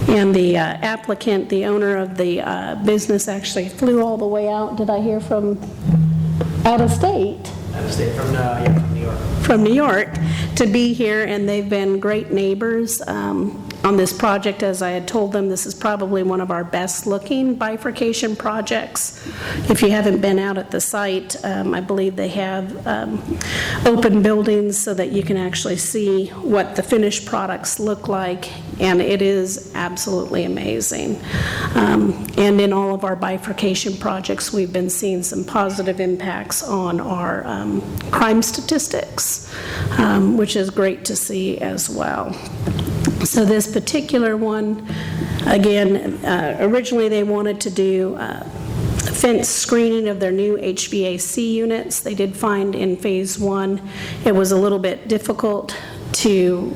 And the applicant, the owner of the business, actually flew all the way out, did I hear, from out of state? Out of state, from New York. From New York to be here, and they've been great neighbors on this project. As I had told them, this is probably one of our best looking bifurcation projects. If you haven't been out at the site, I believe they have open buildings so that you can actually see what the finished products look like, and it is absolutely amazing. And in all of our bifurcation projects, we've been seeing some positive impacts on our crime statistics, which is great to see as well. So this particular one, again, originally they wanted to do fence screening of their new HVAC units. They did find in Phase 1 it was a little bit difficult to,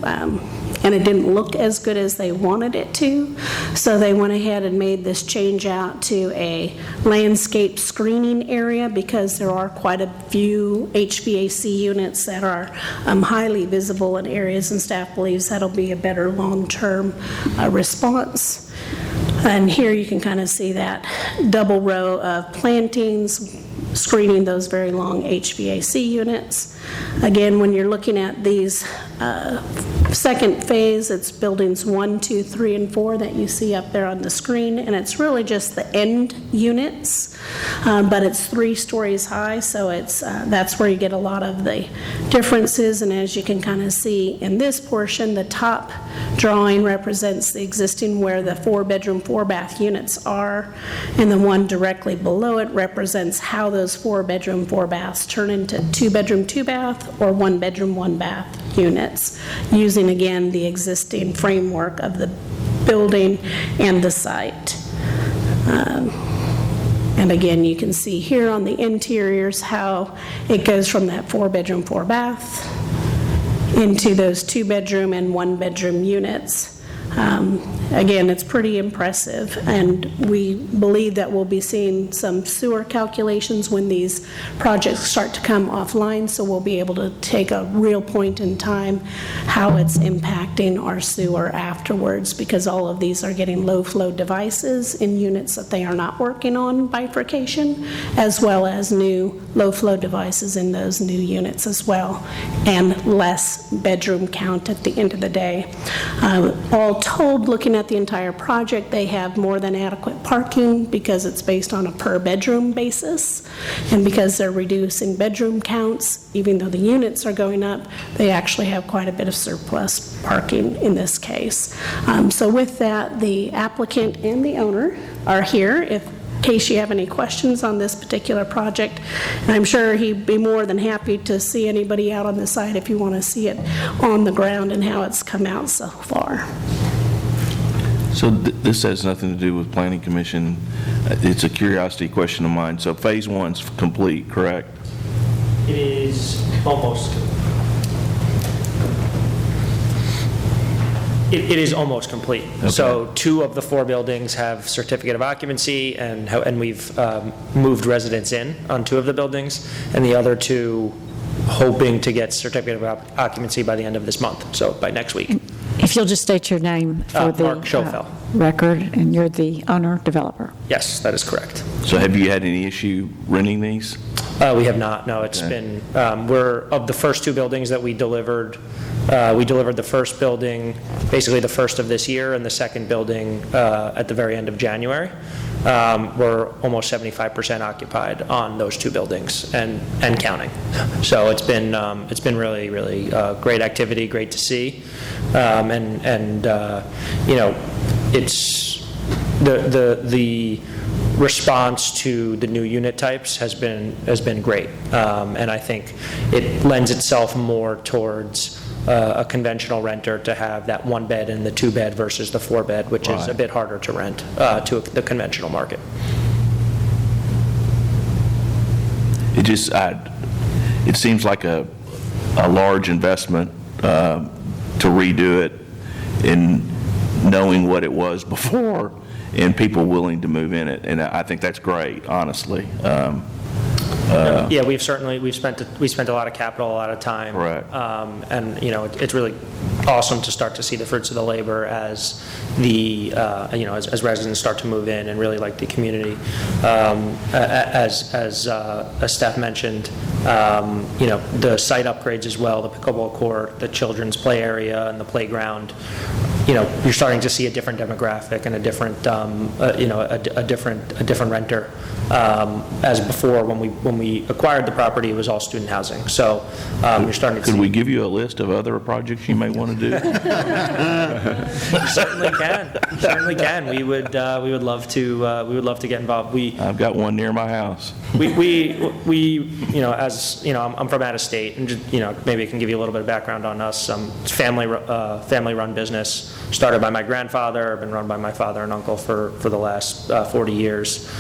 and it didn't look as good as they wanted it to. So they went ahead and made this change out to a landscape screening area because there are quite a few HVAC units that are highly visible in areas, and staff believes that'll be a better long-term response. And here you can kind of see that double row of plantings screening those very long HVAC units. Again, when you're looking at these second phase, it's buildings 1, 2, 3, and 4 that you see up there on the screen, and it's really just the end units, but it's 3 stories high, so it's that's where you get a lot of the differences. And as you can kind of see in this portion, the top drawing represents the existing where the 4-bedroom, 4-bath units are, and the one directly below it represents how those 4-bedroom, 4-baths turn into 2-bedroom, 2-bath or 1-bedroom, 1-bath units, using again the existing framework of the building and the site. And again, you can see here on the interiors how it goes from that 4-bedroom, 4-bath into those 2-bedroom and 1-bedroom units Again, it's pretty impressive, and we believe that we'll be seeing some sewer calculations when these projects start to come offline, so we'll be able to take a real point in time how it's impacting our sewer afterwards, because all of these are getting low-flow devices in units that they are not working on bifurcation, as well as new low-flow devices in those new units as well, and less bedroom count at the end of the day. All told, looking at the entire project, they have more than adequate parking because it's based on a per-bedroom basis, and because they're reducing bedroom counts, even though the units are going up, they actually have quite a bit of surplus parking in this case. So with that, the applicant and the owner are here in case you have any questions on this particular project. And I'm sure he'd be more than happy to see anybody out on the site if you want to see it on the ground and how it's come out so far. So this has nothing to do with Planning Commission. It's a curiosity question of mine. So Phase 1's complete, correct? It is almost. It is almost complete. Okay. So 2 of the 4 buildings have certificate of occupancy, and we've moved residents in on 2 of the buildings, and the other 2 hoping to get certificate of occupancy by the end of this month, so by next week. If you'll just state your name for the Mark Schofel. record, and you're the owner developer. Yes, that is correct. So have you had any issue renting these? We have not, no. It's been, we're, of the first 2 buildings that we delivered the first building basically the first of this year, and the second building at the very end of January. We're almost 75% occupied on those 2 buildings and counting. So it's been really, really great activity, great to see. You know, it's the response to the new unit types has been great, and I think it lends itself more towards a conventional renter to have that 1-bed and the 2-bed versus the 4-bed, which is a bit harder to rent to the conventional market. It seems like a large investment to redo it, in knowing what it was before and people willing to move in it, and I think that's great, honestly. Yeah, we spent a lot of capital, a lot of time. Right. And, you know, it's really awesome to start to see the fruits of the labor as as residents start to move in and really like the community. As Steph mentioned, the site upgrades as well, the pickleball court, the children's play area, and the playground. You're starting to see a different demographic and a different, a different renter. As before, when we acquired the property, it was all student housing. So you're starting to see. Could we give you a list of other projects you may want to do? Certainly can. We would love to get involved. I've got one near my house. I'm from out of state, and just, maybe I can give you a little bit of background on us. It's family-run business, started by my grandfather, been run by my father and uncle for the last 40 years.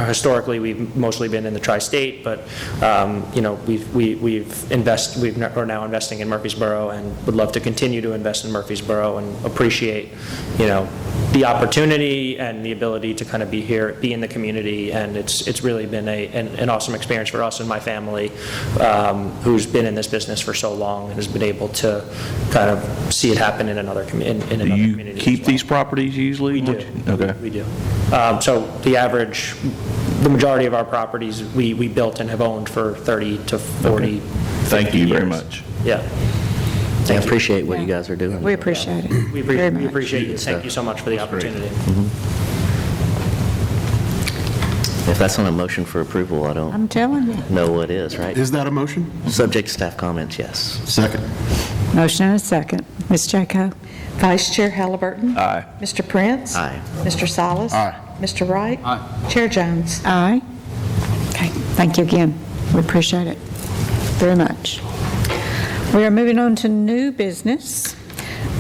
Historically, we've mostly been in the tri-state, but we're now investing in Murfreesboro, and would love to continue to invest in Murfreesboro, and appreciate the opportunity and the ability to kind of be here, be in the community, and it's really been an awesome experience for us and my family, who's been in this business for so long and has been able to kind of see it happen in another community. Do you keep these properties usually? We do. Okay. We do. So the majority of our properties we built and have owned for 30 to 40. Thank you very years. much. Yeah. I appreciate what you guys are doing. We appreciate it. We very much. appreciate you. Thank you so much for the opportunity. If that's not a motion for approval, I don't I'm telling you. know what is, right? Is that a motion? Subject to staff comments, yes. Second. Motion and a second. Ms. Jaco? Vice Chair Halliburton. Aye. Mr. Prince. Aye. Mr. Salas. Aye. Mr. Wright. Aye. Chair Jones. Aye. Okay, thank you again. We appreciate it very much. We are moving on to new business.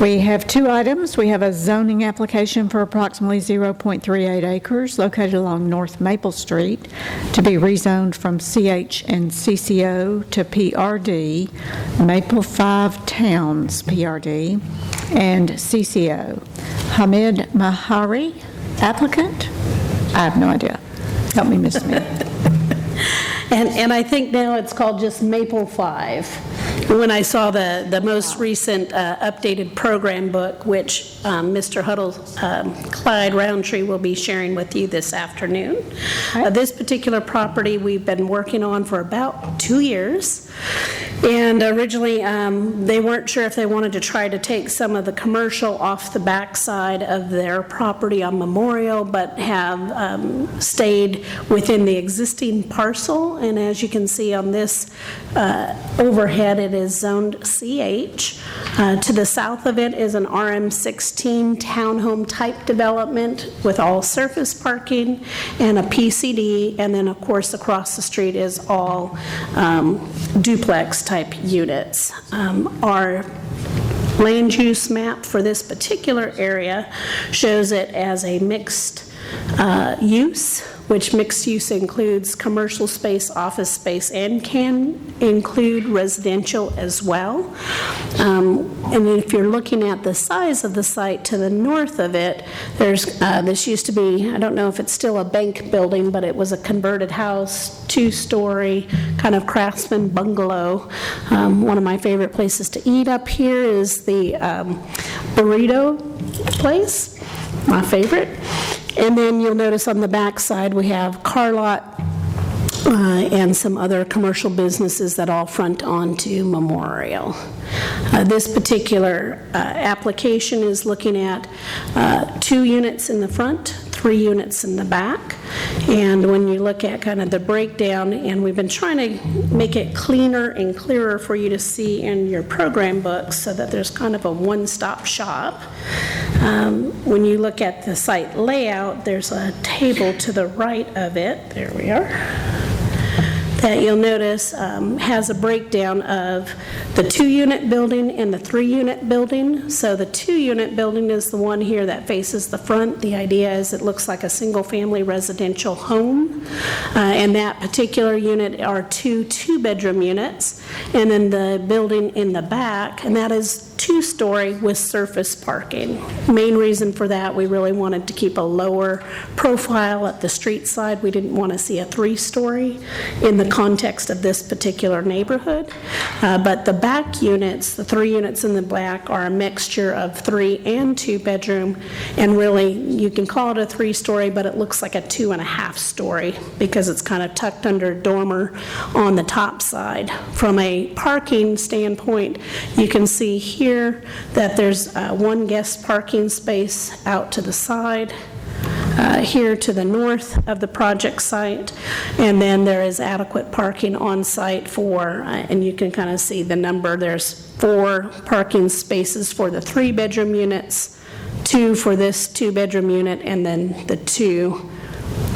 We have 2 items. We have a zoning application for approximately 0.38 acres located along North Maple Street to be rezoned from CH and CCO to PRD, Maple 5 Towns PRD. and CCO. Hamid Mahari, applicant? I have no idea. Help me, Ms. Smith. And I think now it's called just Maple 5. When I saw the most recent updated program book, which Mr. Huddle, Clyde Roundtree will be sharing with you this afternoon. This particular property we've been working on for about 2 years. And originally, they weren't sure if they wanted to try to take some of the commercial off the backside of their property on Memorial, but have stayed within the existing parcel. And as you can see on this overhead, it is zoned CH. To the south of it is an RM16 townhome type development with all surface parking and a PCD. And then, of course, across the street is all duplex type units. Our land use map for this particular area shows it as a mixed use, which mixed use includes commercial space, office space, and can include residential as well. And if you're looking at the size of the site to the north of it, there's this used to be, I don't know if it's still a bank building, but it was a converted house, 2-story, kind of craftsman bungalow. One of my favorite places to eat up here is the burrito place, my favorite. And then you'll notice on the back side we have car lot and some other commercial businesses that all front onto Memorial. This particular application is looking at 2 units in the front, 3 units in the back. And when you look at kind of the breakdown, and we've been trying to make it cleaner and clearer for you to see in your program books so that there's kind of a one-stop shop. When you look at the site layout, there's a table to the right of it, there we are, that you'll notice has a breakdown of the 2-unit building and the 3-unit building. So the 2-unit building is the one here that faces the front. The idea is it looks like a single-family residential home. And that particular unit are 2 2-bedroom units. And then the building in the back, and that is 2-story with surface parking. Main reason for that, we really wanted to keep a lower profile at the street side. We didn't want to see a 3-story in the context of this particular neighborhood. But the back units, the 3 units in the back, are a mixture of 3 and 2-bedroom, and really you can call it a 3-story, but it looks like a 2.5-story because it's kind of tucked under dormer on the top side. From a parking standpoint, you can see here that there's 1 guest parking space out to the side, here to the north of the project site, and then there is adequate parking on site for, and you can kind of see the number, there's 4 parking spaces for the 3-bedroom units, 2 for this 2-bedroom unit, and then the 2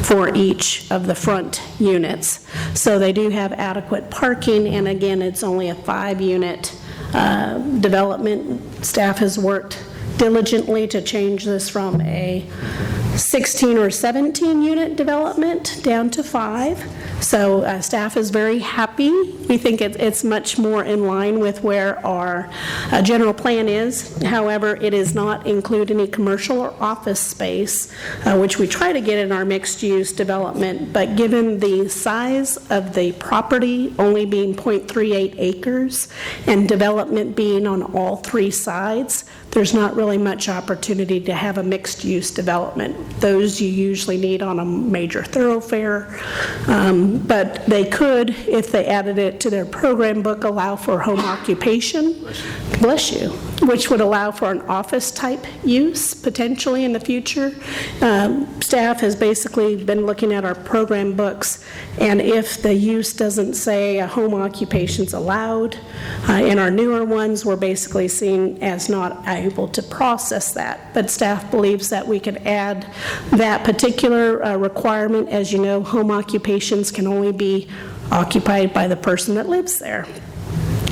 for each of the front units. So they do have adequate parking, and again, it's only a 5-unit development. Staff has worked diligently to change this from a 16 or 17 unit development down to 5. So staff is very happy. We think it's much more in line with where our general plan is. However, it does not include any commercial or office space, which we try to get in our mixed use development. But given the size of the property only being 0.38 acres and development being on all 3 sides, there's not really much opportunity to have a mixed use development. Those you usually need on a major thoroughfare. But they could, if they added it to their program book, allow for home occupation, bless you, which would allow for an office type use potentially in the future. Staff has basically been looking at our program books, and if the use doesn't say a home occupation's allowed, in our newer ones, we're basically seen as not able to process that. But staff believes that we could add that particular requirement. As you know, home occupations can only be occupied by the person that lives there.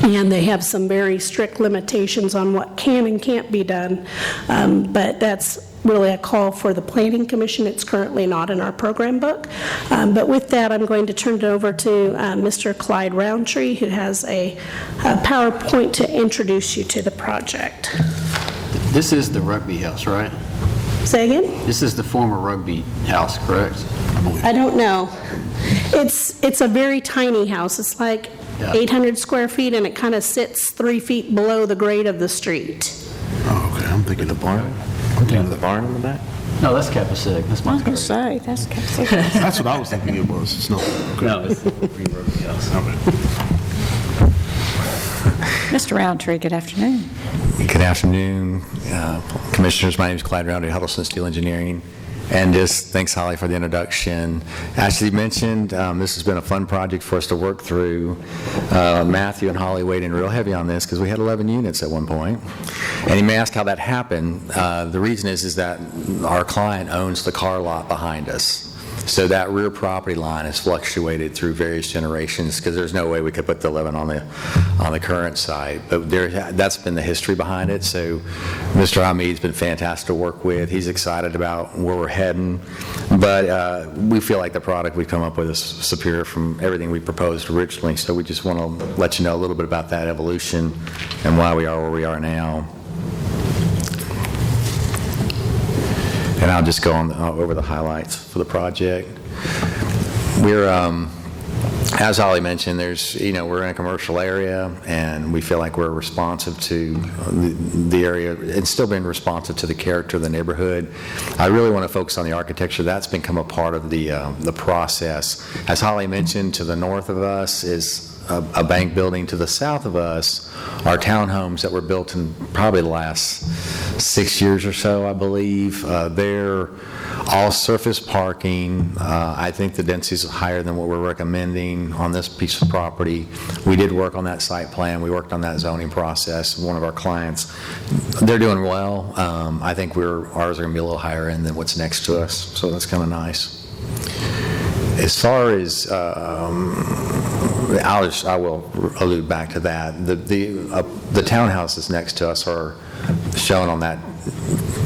And they have some very strict limitations on what can and can't be done. But that's really a call for the Planning Commission. It's currently not in our program book. But with that, I'm going to turn it over to Mr. Clyde Roundtree, who has a PowerPoint to introduce you to the project. This is the rugby house, right? Say again? This is the former rugby house, correct? I don't know. It's a very tiny house. It's like Yeah. 800 square feet, and it kind of sits 3 feet below the grade of the street. Oh, okay, I'm thinking The barn? I'm thinking of the barn in the back? No, that's Cappacitic. That's I my was going to say, that's Capsaicum. That's what I was thinking it was. It's not. Okay. No, it's the rugby house. Mr. Roundtree, good afternoon. Good afternoon, Commissioners. My name is Clyde Roundtree, Huddleston Steel Engineering. And just thanks, Holly, for the introduction. As you mentioned, this has been a fun project for us to work through. Matthew and Holly weighed in real heavy on this because we had 11 units at one point. And you may ask how that happened. The reason is that our client owns the car lot behind us. So that rear property line has fluctuated through various generations because there's no way we could put the 11 on the current site. But that's been the history behind it. So Mr. Hamid's been fantastic to work with. He's excited about where we're heading. But we feel like the product we come up with is superior from everything we proposed originally. So we just want to let you know a little bit about that evolution and why we are where we are now. And I'll just go on over the highlights for the project. We're, as Holly mentioned, we're in a commercial area, and we feel like we're responsive to the area and still being responsive to the character of the neighborhood. I really want to focus on the architecture. That's become a part of the process. As Holly mentioned, to the north of us is a bank building. To the south of us are townhomes that were built in probably the last 6 years or so, I believe. They're all surface parking. I think the density is higher than what we're recommending on this piece of property. We did work on that site plan. We worked on that zoning process. One of our clients, they're doing well. I think ours are going to be a little higher end than what's next to us, so that's kind of nice. As far as, I will allude back to that. The townhouses next to us are shown on that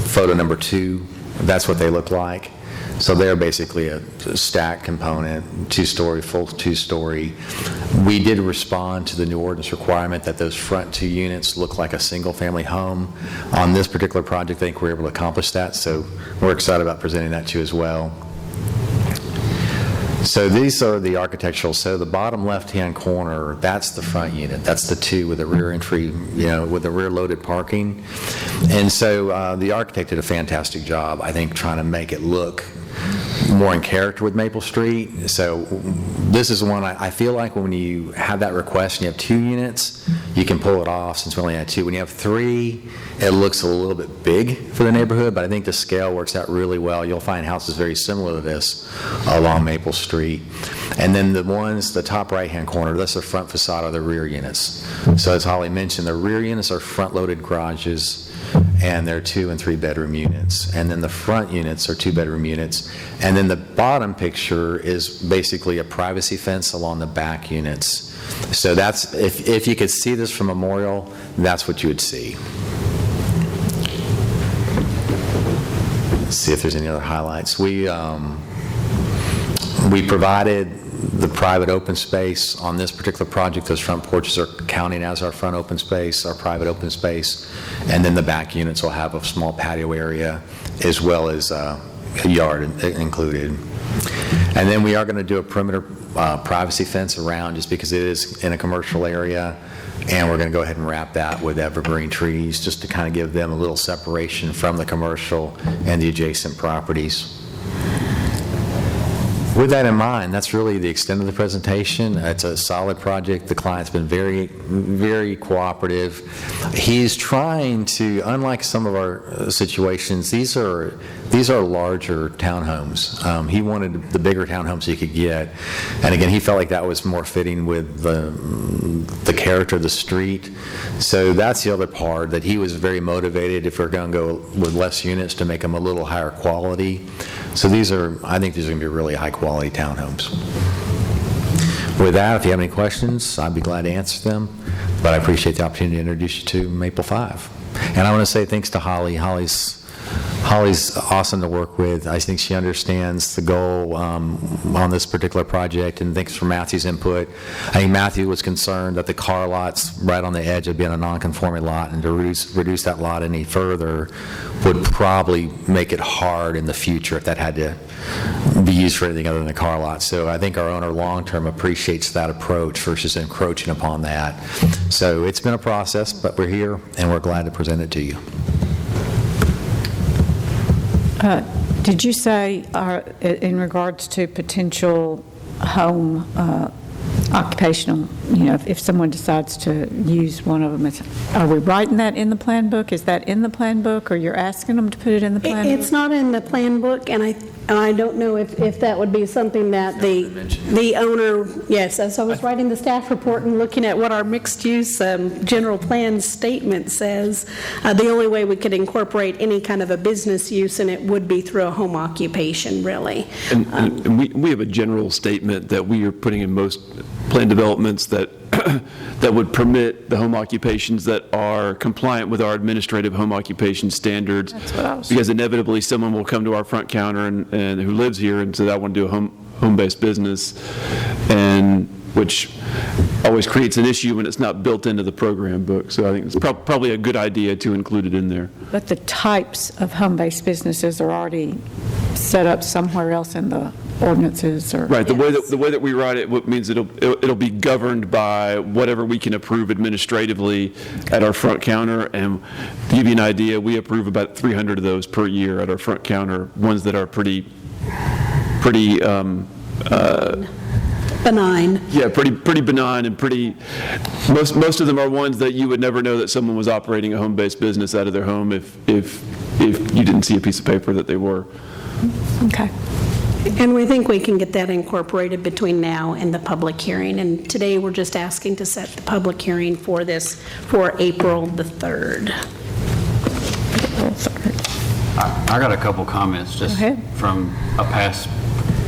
photo number 2. That's what they look like. So they're basically a stack component, 2-story, full 2-story. We did respond to the new ordinance requirement that those front 2 units look like a single-family home. On this particular project, I think we're able to accomplish that. So we're excited about presenting that to you as well. So these are the architectural. So the bottom left-hand corner, that's the front unit. That's the 2 with the rear entry, with the rear loaded parking. And so the architect did a fantastic job, I think, trying to make it look more in character with Maple Street. So this is one I feel like when you have that request and you have 2 units, you can pull it off since we only had 2. When you have 3, it looks a little bit big for the neighborhood, but I think the scale works out really well. You'll find houses very similar to this along Maple Street. And then the top right-hand corner, that's the front facade of the rear units. So as Holly mentioned, the rear units are front-loaded garages, and they're 2- and 3-bedroom units. And then the front units are 2-bedroom units. And then the bottom picture is basically a privacy fence along the back units. So that's, if you could see this from Memorial, that's what you would see. Let's see if there's any other highlights. We provided the private open space on this particular project. Those front porches are counting as our front open space, our private open space, and then the back units will have a small patio area as well as a yard included. And then we are going to do a perimeter privacy fence around, just because it is in a commercial area, and we're going to go ahead and wrap that with evergreen trees just to kind of give them a little separation from the commercial and the adjacent properties. With that in mind, that's really the extent of the presentation. It's a solid project. The client's been very, very cooperative. He's trying to, unlike some of our situations, these are larger townhomes. He wanted the bigger townhomes he could get. And again, he felt like that was more fitting with the character of the street. So that's the other part, that he was very motivated, if we're going to go with less units, to make them a little higher quality. So I think these are going to be really high quality townhomes. With that, if you have any questions, I'd be glad to answer them. But I appreciate the opportunity to introduce you to Maple 5. And I want to say thanks to Holly. Holly's Holly's awesome to work with. I think she understands the goal on this particular project, and thanks for Matthew's input. I think Matthew was concerned that the car lot's right on the edge of being a non-conforming lot, and to reduce that lot any further would probably make it hard in the future if that had to be used for anything other than a car lot. So I think our owner long-term appreciates that approach versus encroaching upon that. So it's been a process, but we're here, and we're glad to present it to you. Did you say, in regards to potential home occupational, if someone decides to use one of them, are we writing that in the plan book? Is that in the plan book, or you're asking them to put it in the plan book? It's not in the plan book, and I don't know if that would be something that the owner, yes, as I was writing the staff report and looking at what our mixed-use general plan statement says, the only way we could incorporate any kind of a business use in it would be through a home occupation, really. And we have a general statement that we are putting in most plan developments that that would permit the home occupations that are compliant with our administrative home occupation standards. That's what I was. Because inevitably someone will come to our front counter and who lives here and say, I want to do a home-based business, and which always creates an issue when it's not built into the program book. So I think it's probably a good idea to include it in there. But the types of home-based businesses are already set up somewhere else in the ordinances, or? Right, the way that we write it means it'll be governed by whatever we can approve administratively at our front counter. And to give you an idea, we approve about 300 of those per year at our front counter, ones that are pretty Benign. Yeah, pretty benign, and most of them are ones that you would never know that someone was operating a home-based business out of their home if you didn't see a piece of paper that they were. Okay. And we think we can get that incorporated between now and the public hearing. And today, we're just asking to set the public hearing for this for April the 3rd. I got a couple comments just from a past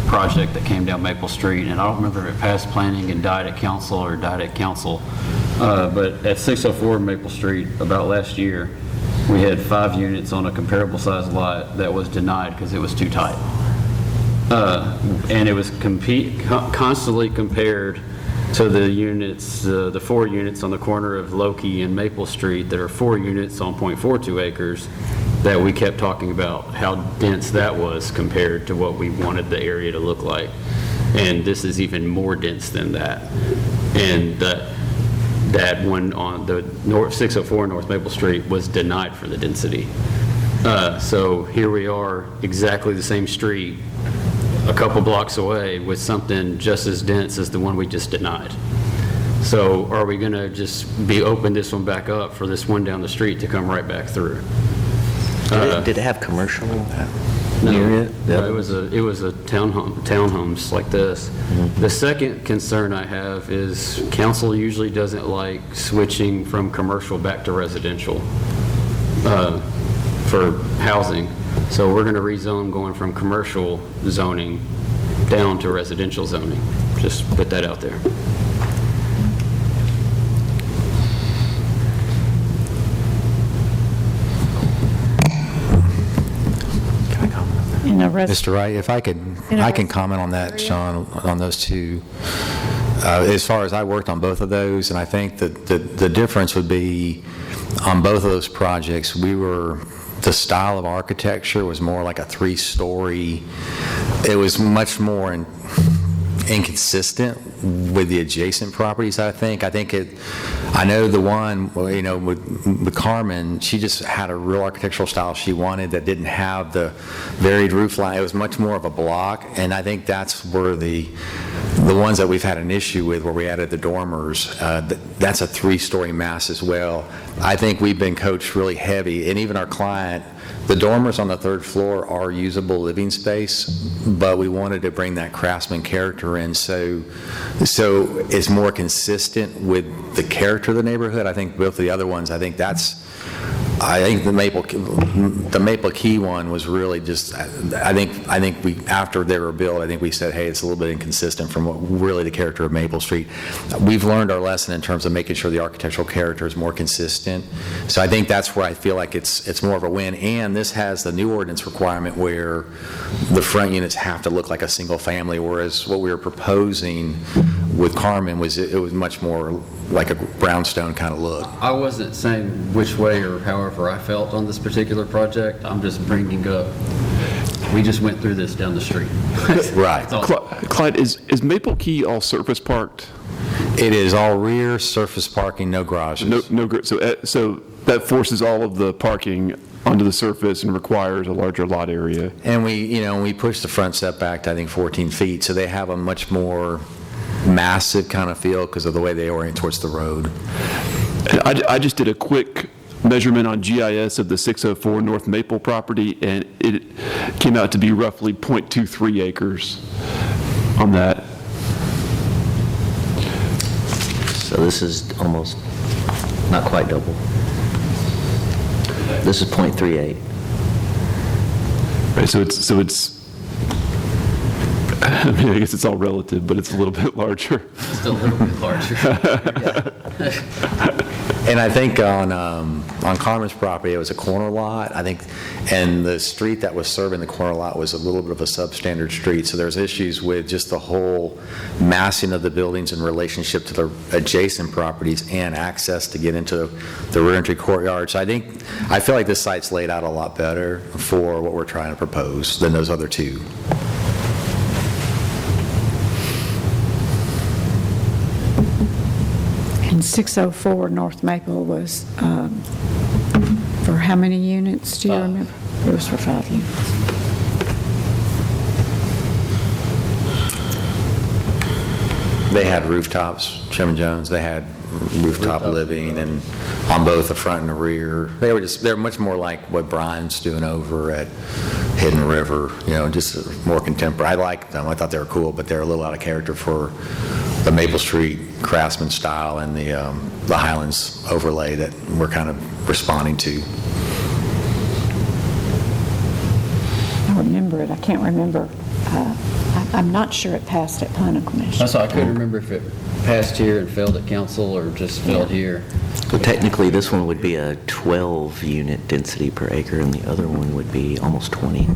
project that came down Maple Street, and I don't remember if it passed planning and died at council or died at council, but at 604 Maple Street about last year, we had 5 units on a comparable size lot that was denied because it was too tight. And it was constantly compared to the units, the 4 units on the corner of Loki and Maple Street that are 4 units on .42 acres that we kept talking about how dense that was compared to what we wanted the area to look like. And this is even more dense than that. And that one on the 604 North Maple Street was denied for the density. So here we are, exactly the same street, a couple blocks away with something just as dense as the one we just denied. So are we going to just open this one back up for this one down the street to come right back through? Did it have commercial near it? No, it was a townhomes like this. Mm-hmm. The second concern I have is council usually doesn't like switching from commercial back to residential for housing. So we're going to rezone going from commercial zoning down to residential zoning. Just put that out there. Mr. Wright, if I can comment on that, Sean, on those two. As far as I worked on both of those, and I think that the difference would be on both of those projects, the style of architecture was more like a 3-story. It was much more inconsistent with the adjacent properties, I think. I know the one, with Carmen, she just had a real architectural style she wanted that didn't have the varied roof line. It was much more of a block, and I think that's where the ones that we've had an issue with, where we added the dormers, that's a 3-story mass as well. I think we've been coached really heavy, and even our client, the dormers on the 3rd floor are usable living space, but we wanted to bring that craftsman character in, so it's more consistent with the character of the neighborhood. I think both of the other ones, I think that's I think the Maple Key one was really just, I think we, after they were built, I think we said, hey, it's a little bit inconsistent from what really the character of Maple Street. We've learned our lesson in terms of making sure the architectural character is more consistent. So I think that's where I feel like it's more of a win. And this has the new ordinance requirement where the front units have to look like a single family, whereas what we were proposing with Carmen was it was much more like a brownstone kind of look. I wasn't saying which way or however I felt on this particular project. I'm just bringing up, we just went through this down the street. Right. Clyde, is Maple Key all surface parked? It is all rear surface parking, no garages. So that forces all of the parking onto the surface and requires a larger lot area. And we pushed the front setback to, I think, 14 feet, so they have a much more massive kind of feel because of the way they orient towards the road. And I just did a quick measurement on GIS of the 604 North Maple property, and it came out to be roughly 0.23 acres on that. So this is almost, not quite double. This is .38. Right, so it's I mean, I guess it's all relative, but it's a little bit larger. Just a little bit larger. And I think on Carmen's property, it was a corner lot, I think, and the street that was serving the corner lot was a little bit of a substandard street, so there's issues with just the whole massing of the buildings in relationship to the adjacent properties and access to get into the rear entry courtyard. So I feel like this site's laid out a lot better for what we're trying to propose than those other two. And 604 North Maple was for how many units, do you remember? It was for 5 units. They had rooftops, Chairman Jones, they had rooftop living and on both the front and the rear. They're much more like what Brian's doing over at Hidden River, just more contemporary. I liked them, I thought they were cool, but they're a little out of character for the Maple Street craftsman style and the Highlands overlay that we're kind of responding to. I remember it, I can't remember. I'm not sure it passed at planning commission. That's why I couldn't remember if it passed here and failed at council or just failed here. So technically, this one would be a 12-unit density per acre, and the other one would be almost 20.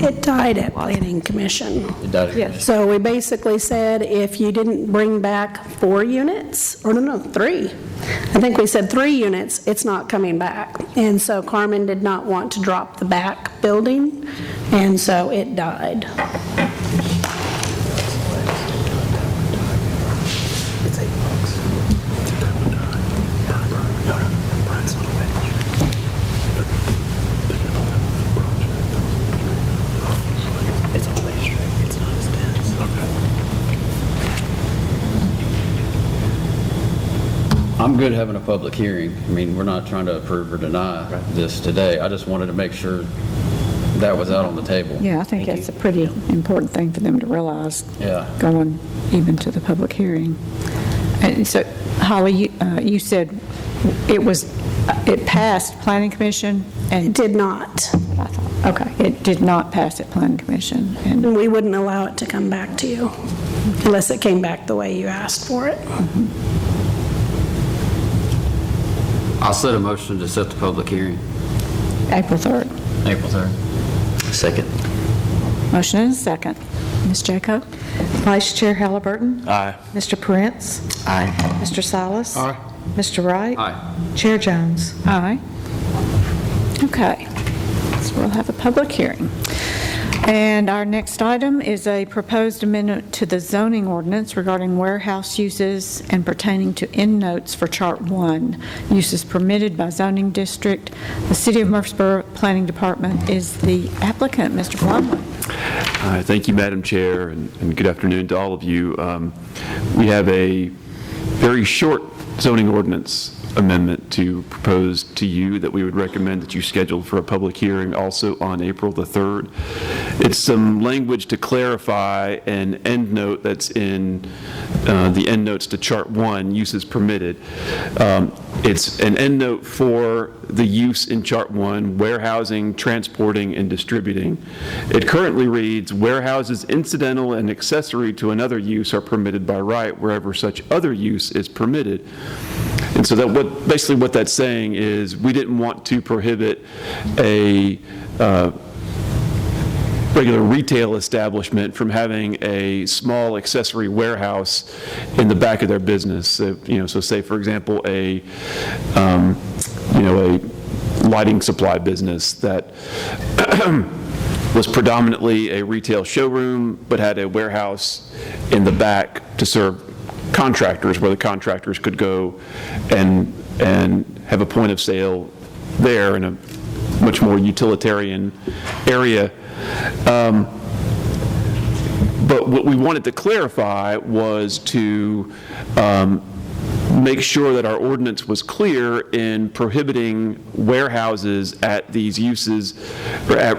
It died at planning commission. It died. Yes. So we basically said if you didn't bring back 4 units, or no, 3. I think we said 3 units, it's not coming back. And so Carmen did not want to drop the back building, and so it died. I'm good having a public hearing. I mean, we're not trying to approve or deny this today. I just wanted to make sure that was out on the table. Yeah, I think that's a pretty important thing for them to realize, Yeah. going even to the public hearing. And so, Holly, you said it passed planning commission and... It did not. Okay, it did not pass at planning commission. And we wouldn't allow it to come back to you unless it came back the way you asked for it. I'll set a motion to set the public hearing. April 3rd. April 3rd. Second. Motion and a second. Ms. Jaco? Vice Chair Halliburton? Aye. Mr. Prince? Aye. Mr. Salas? Aye. Mr. Wright? Aye. Chair Jones? Aye. Okay, so we'll have a public hearing. And our next item is a proposed amendment to the zoning ordinance regarding warehouse uses and pertaining to end notes for Chart 1, uses permitted by zoning district. The City of Murfreesboro Planning Department is the applicant. Mr. Blomley. Thank you, Madam Chair, and good afternoon to all of you. We have a very short zoning ordinance amendment to propose to you that we would recommend that you schedule for a public hearing also on April the 3rd. It's some language to clarify an end note that's in the end notes to Chart 1, uses permitted. It's an end note for the use in Chart 1, warehousing, transporting, and distributing. It currently reads, warehouses incidental and accessory to another use are permitted by right wherever such other use is permitted. And so that basically what that's saying is we didn't want to prohibit a regular retail establishment from having a small accessory warehouse in the back of their business. So, so say, for example, a lighting supply business that was predominantly a retail showroom, but had a warehouse in the back to serve contractors, where the contractors could go and have a point of sale there in a much more utilitarian area. But what we wanted to clarify was to make sure that our ordinance was clear in prohibiting warehouses at these uses, or at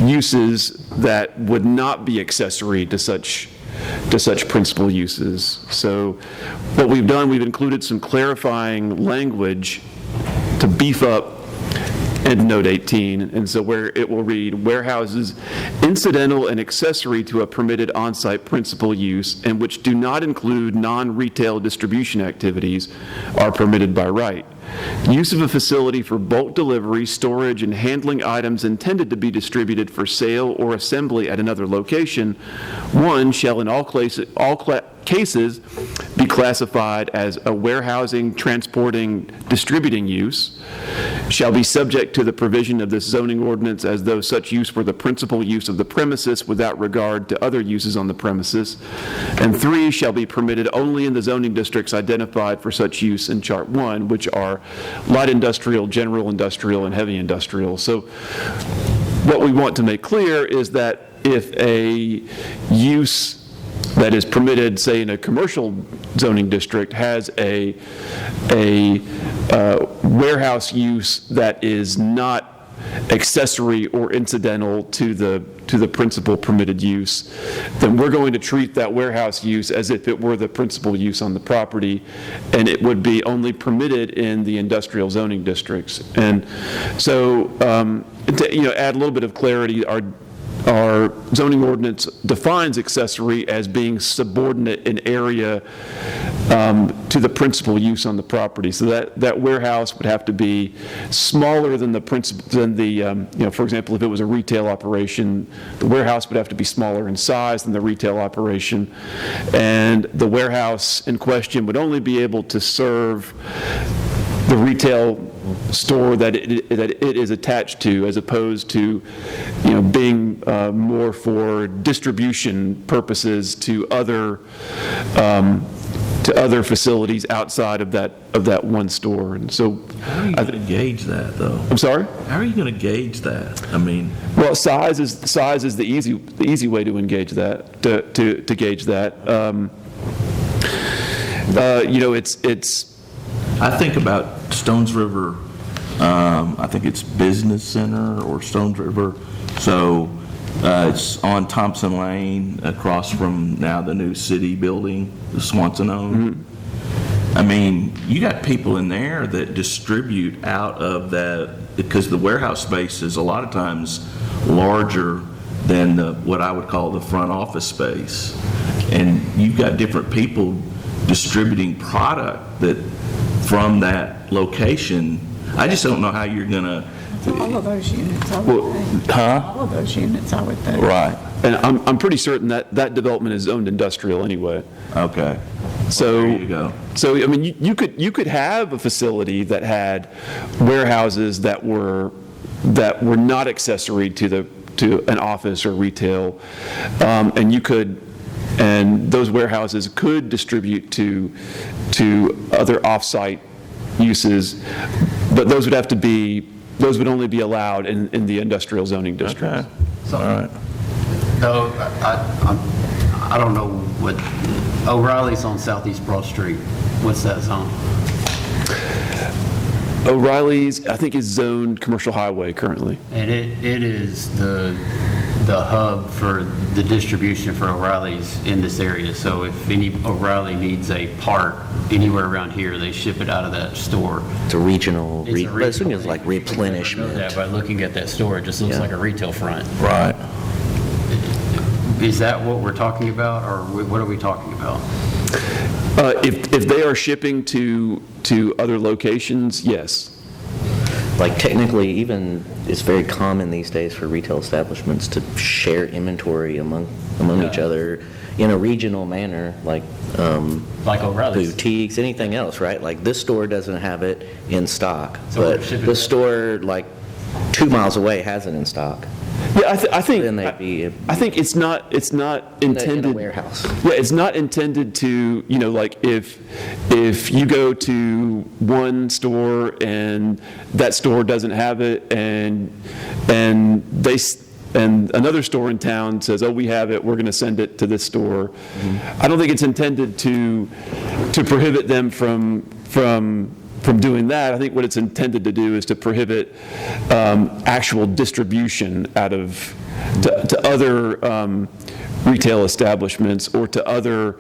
uses that would not be accessory to such principal uses. So what we've done, we've included some clarifying language to beef up end note 18, and so where it will read, warehouses incidental and accessory to a permitted on-site principal use and which do not include non-retail distribution activities are permitted by right. Use of a facility for bulk delivery, storage, and handling items intended to be distributed for sale or assembly at another location, one shall in all cases be classified as a warehousing, transporting, distributing use, shall be subject to the provision of this zoning ordinance as though such use were the principal use of the premises without regard to other uses on the premises, and 3, shall be permitted only in the zoning districts identified for such use in Chart 1, which are light industrial, general industrial, and heavy industrial. So what we want to make clear is that if a use that is permitted, say, in a commercial zoning district, has a warehouse use that is not accessory or incidental to the principal permitted use, then we're going to treat that warehouse use as if it were the principal use on the property, and it would be only permitted in the industrial zoning districts. And so, to add a little bit of clarity, our zoning ordinance defines accessory as being subordinate in area to the principal use on the property. So that warehouse would have to be smaller than the for example, if it was a retail operation, the warehouse would have to be smaller in size than the retail operation, and the warehouse in question would only be able to serve the retail store that it is attached to, as opposed to, being more for distribution purposes to other facilities outside of that one store. And so, how are you going to gauge that, though? I'm sorry? How are you going to gauge that? I mean, well, size is the easy way to engage that, to gauge that. It's. I think about Stones River. I think it's Business Center or Stones River. So it's on Thompson Lane, across from now the new city building, the Swanson owned. Mm-hmm. I mean, you got people in there that distribute out of that, because the warehouse space is a lot of times larger than what I would call the front office space. And you've got different people distributing product that from that location. I just don't know how you're going to. All of those units, I would think. All of those units, I would think. Right. And I'm pretty certain that development is zoned industrial anyway. Okay. So, well, there you go. So, I mean, you could have a facility that had warehouses that were not accessory to an office or retail, and those warehouses could distribute to other off-site uses, but those would only be allowed in the industrial zoning district. Okay. All right. No, I don't know what, O'Reilly's on Southeast Broad Street. What's that zone? O'Reilly's, I think, is zoned commercial highway currently. And it is the hub for the distribution for O'Reilly's in this area. So if any O'Reilly needs a part anywhere around here, they ship it out of that store. It's a regional, It's a but it's regional like thing. replenishment. Yeah, by looking at that store, it just looks Yeah. like a retail front. Right. Is that what we're talking about, or what are we talking about? If they are shipping to other locations, yes. Like technically, even, it's very common these days for retail establishments to share inventory among each other in a regional manner, like O'Reilly's. boutiques, anything else, right? Like this store doesn't have it in stock, So we're but shipping the it. store like 2 miles away has it in stock. Yeah, I think. Then they'd be I think it's not intended. in a warehouse. Yeah, it's not intended to, like if you go to one store and that store doesn't have it and another store in town says, oh, we have it, we're going to send it to this store. Mm-hmm. I don't think it's intended to prohibit them from doing that. I think what it's intended to do is to prohibit actual distribution to other retail establishments or to other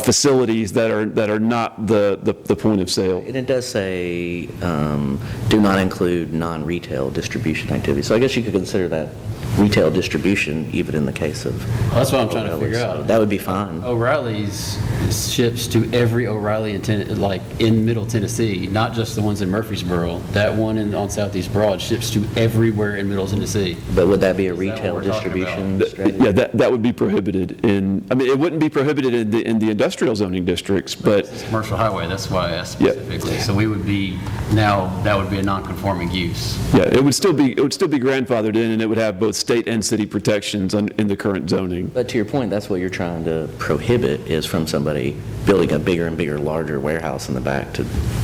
facilities that are not the point of sale. And it does say, do not include non-retail distribution activities. So I guess you could consider that retail distribution, even in the case of. Well, that's what I'm trying to figure O'Reilly's. out. That would be fine. O'Reilly's ships to every O'Reilly in Middle Tennessee, not just the ones in Murfreesboro. That one on Southeast Broad ships to everywhere in Middle Tennessee. But would that be a Is that what retail we're talking distribution about? strategy? Yeah, that would be prohibited it wouldn't be prohibited in the industrial zoning districts, but It's commercial highway, that's why I asked Yeah. specifically. So we would be, that would be a non-conforming use. yeah, it would still be grandfathered in, and it would have both state and city protections in the current zoning. But to your point, that's what you're trying to prohibit, is from somebody building a bigger and bigger, larger warehouse in the back to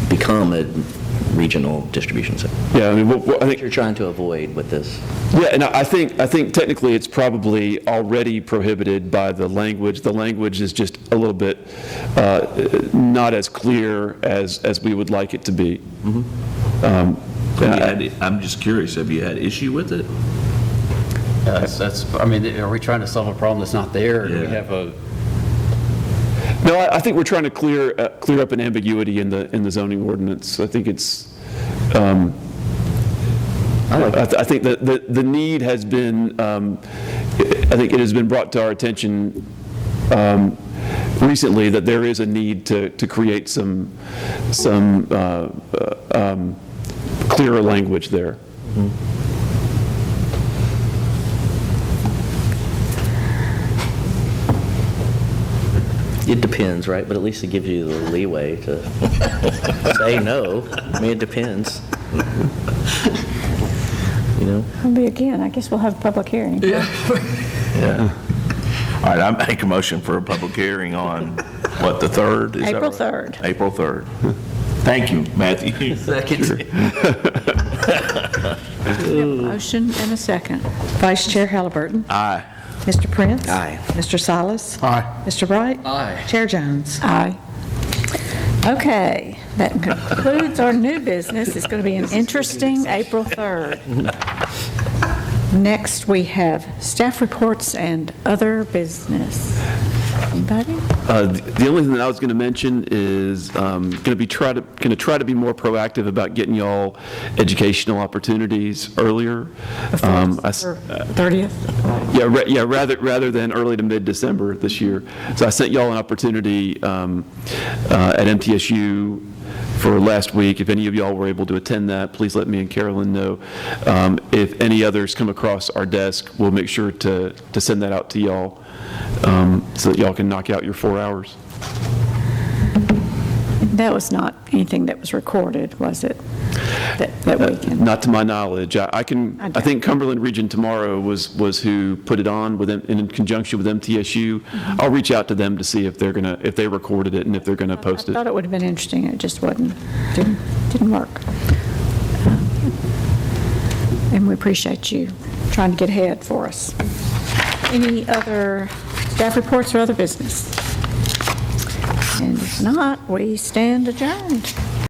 become a regional distribution center. Yeah, I mean, I What think, you're trying to avoid with this. yeah, and I think technically it's probably already prohibited by the language. The language is just a little bit not as clear as we would like it to be. I'm just curious, have you had issue with it? Are we trying to solve a problem that's not there? Or do we Yeah. have a, No, I think we're trying to clear up an ambiguity in the zoning ordinance. I think it's, I think that the need has been, I think it has been brought to our attention recently that there is a need to create some clearer language there. It depends, right? But at least it gives you the leeway to say no. I mean, it depends. You know? Again, I guess we'll have a public hearing. Yeah. All right, I make a motion for a public hearing on, what, the 3rd? Is that April right? 3rd. April 3rd. Thank you, Matthew. Second. We have a motion and a second. Vice Chair Halliburton. Aye. Mr. Prince. Aye. Mr. Salas. Aye. Mr. Wright. Aye. Chair Jones. Aye. Okay, that concludes our new business. It's going to be an interesting April 3rd. Next, we have staff reports and other business. Anybody? The only thing that I was going to mention is going to try to be more proactive about getting y'all educational opportunities earlier. Or 30th? Yeah, rather than early to mid-December this year. So I sent y'all an opportunity at MTSU for last week. If any of y'all were able to attend that, please let me and Carolyn know. If any others come across our desk, we'll make sure to send that out to y'all so that y'all can knock out your 4 hours. That was not anything that was recorded, was it? That weekend? Not to my knowledge. I think Cumberland Region Tomorrow was who put it on with them in conjunction with MTSU. I'll reach out to them to see if they recorded it and if they're gonna post I it. thought it would have been interesting, it just didn't work. And we appreciate you trying to get ahead for us. Any other staff reports or other business? And if not, we stand adjourned.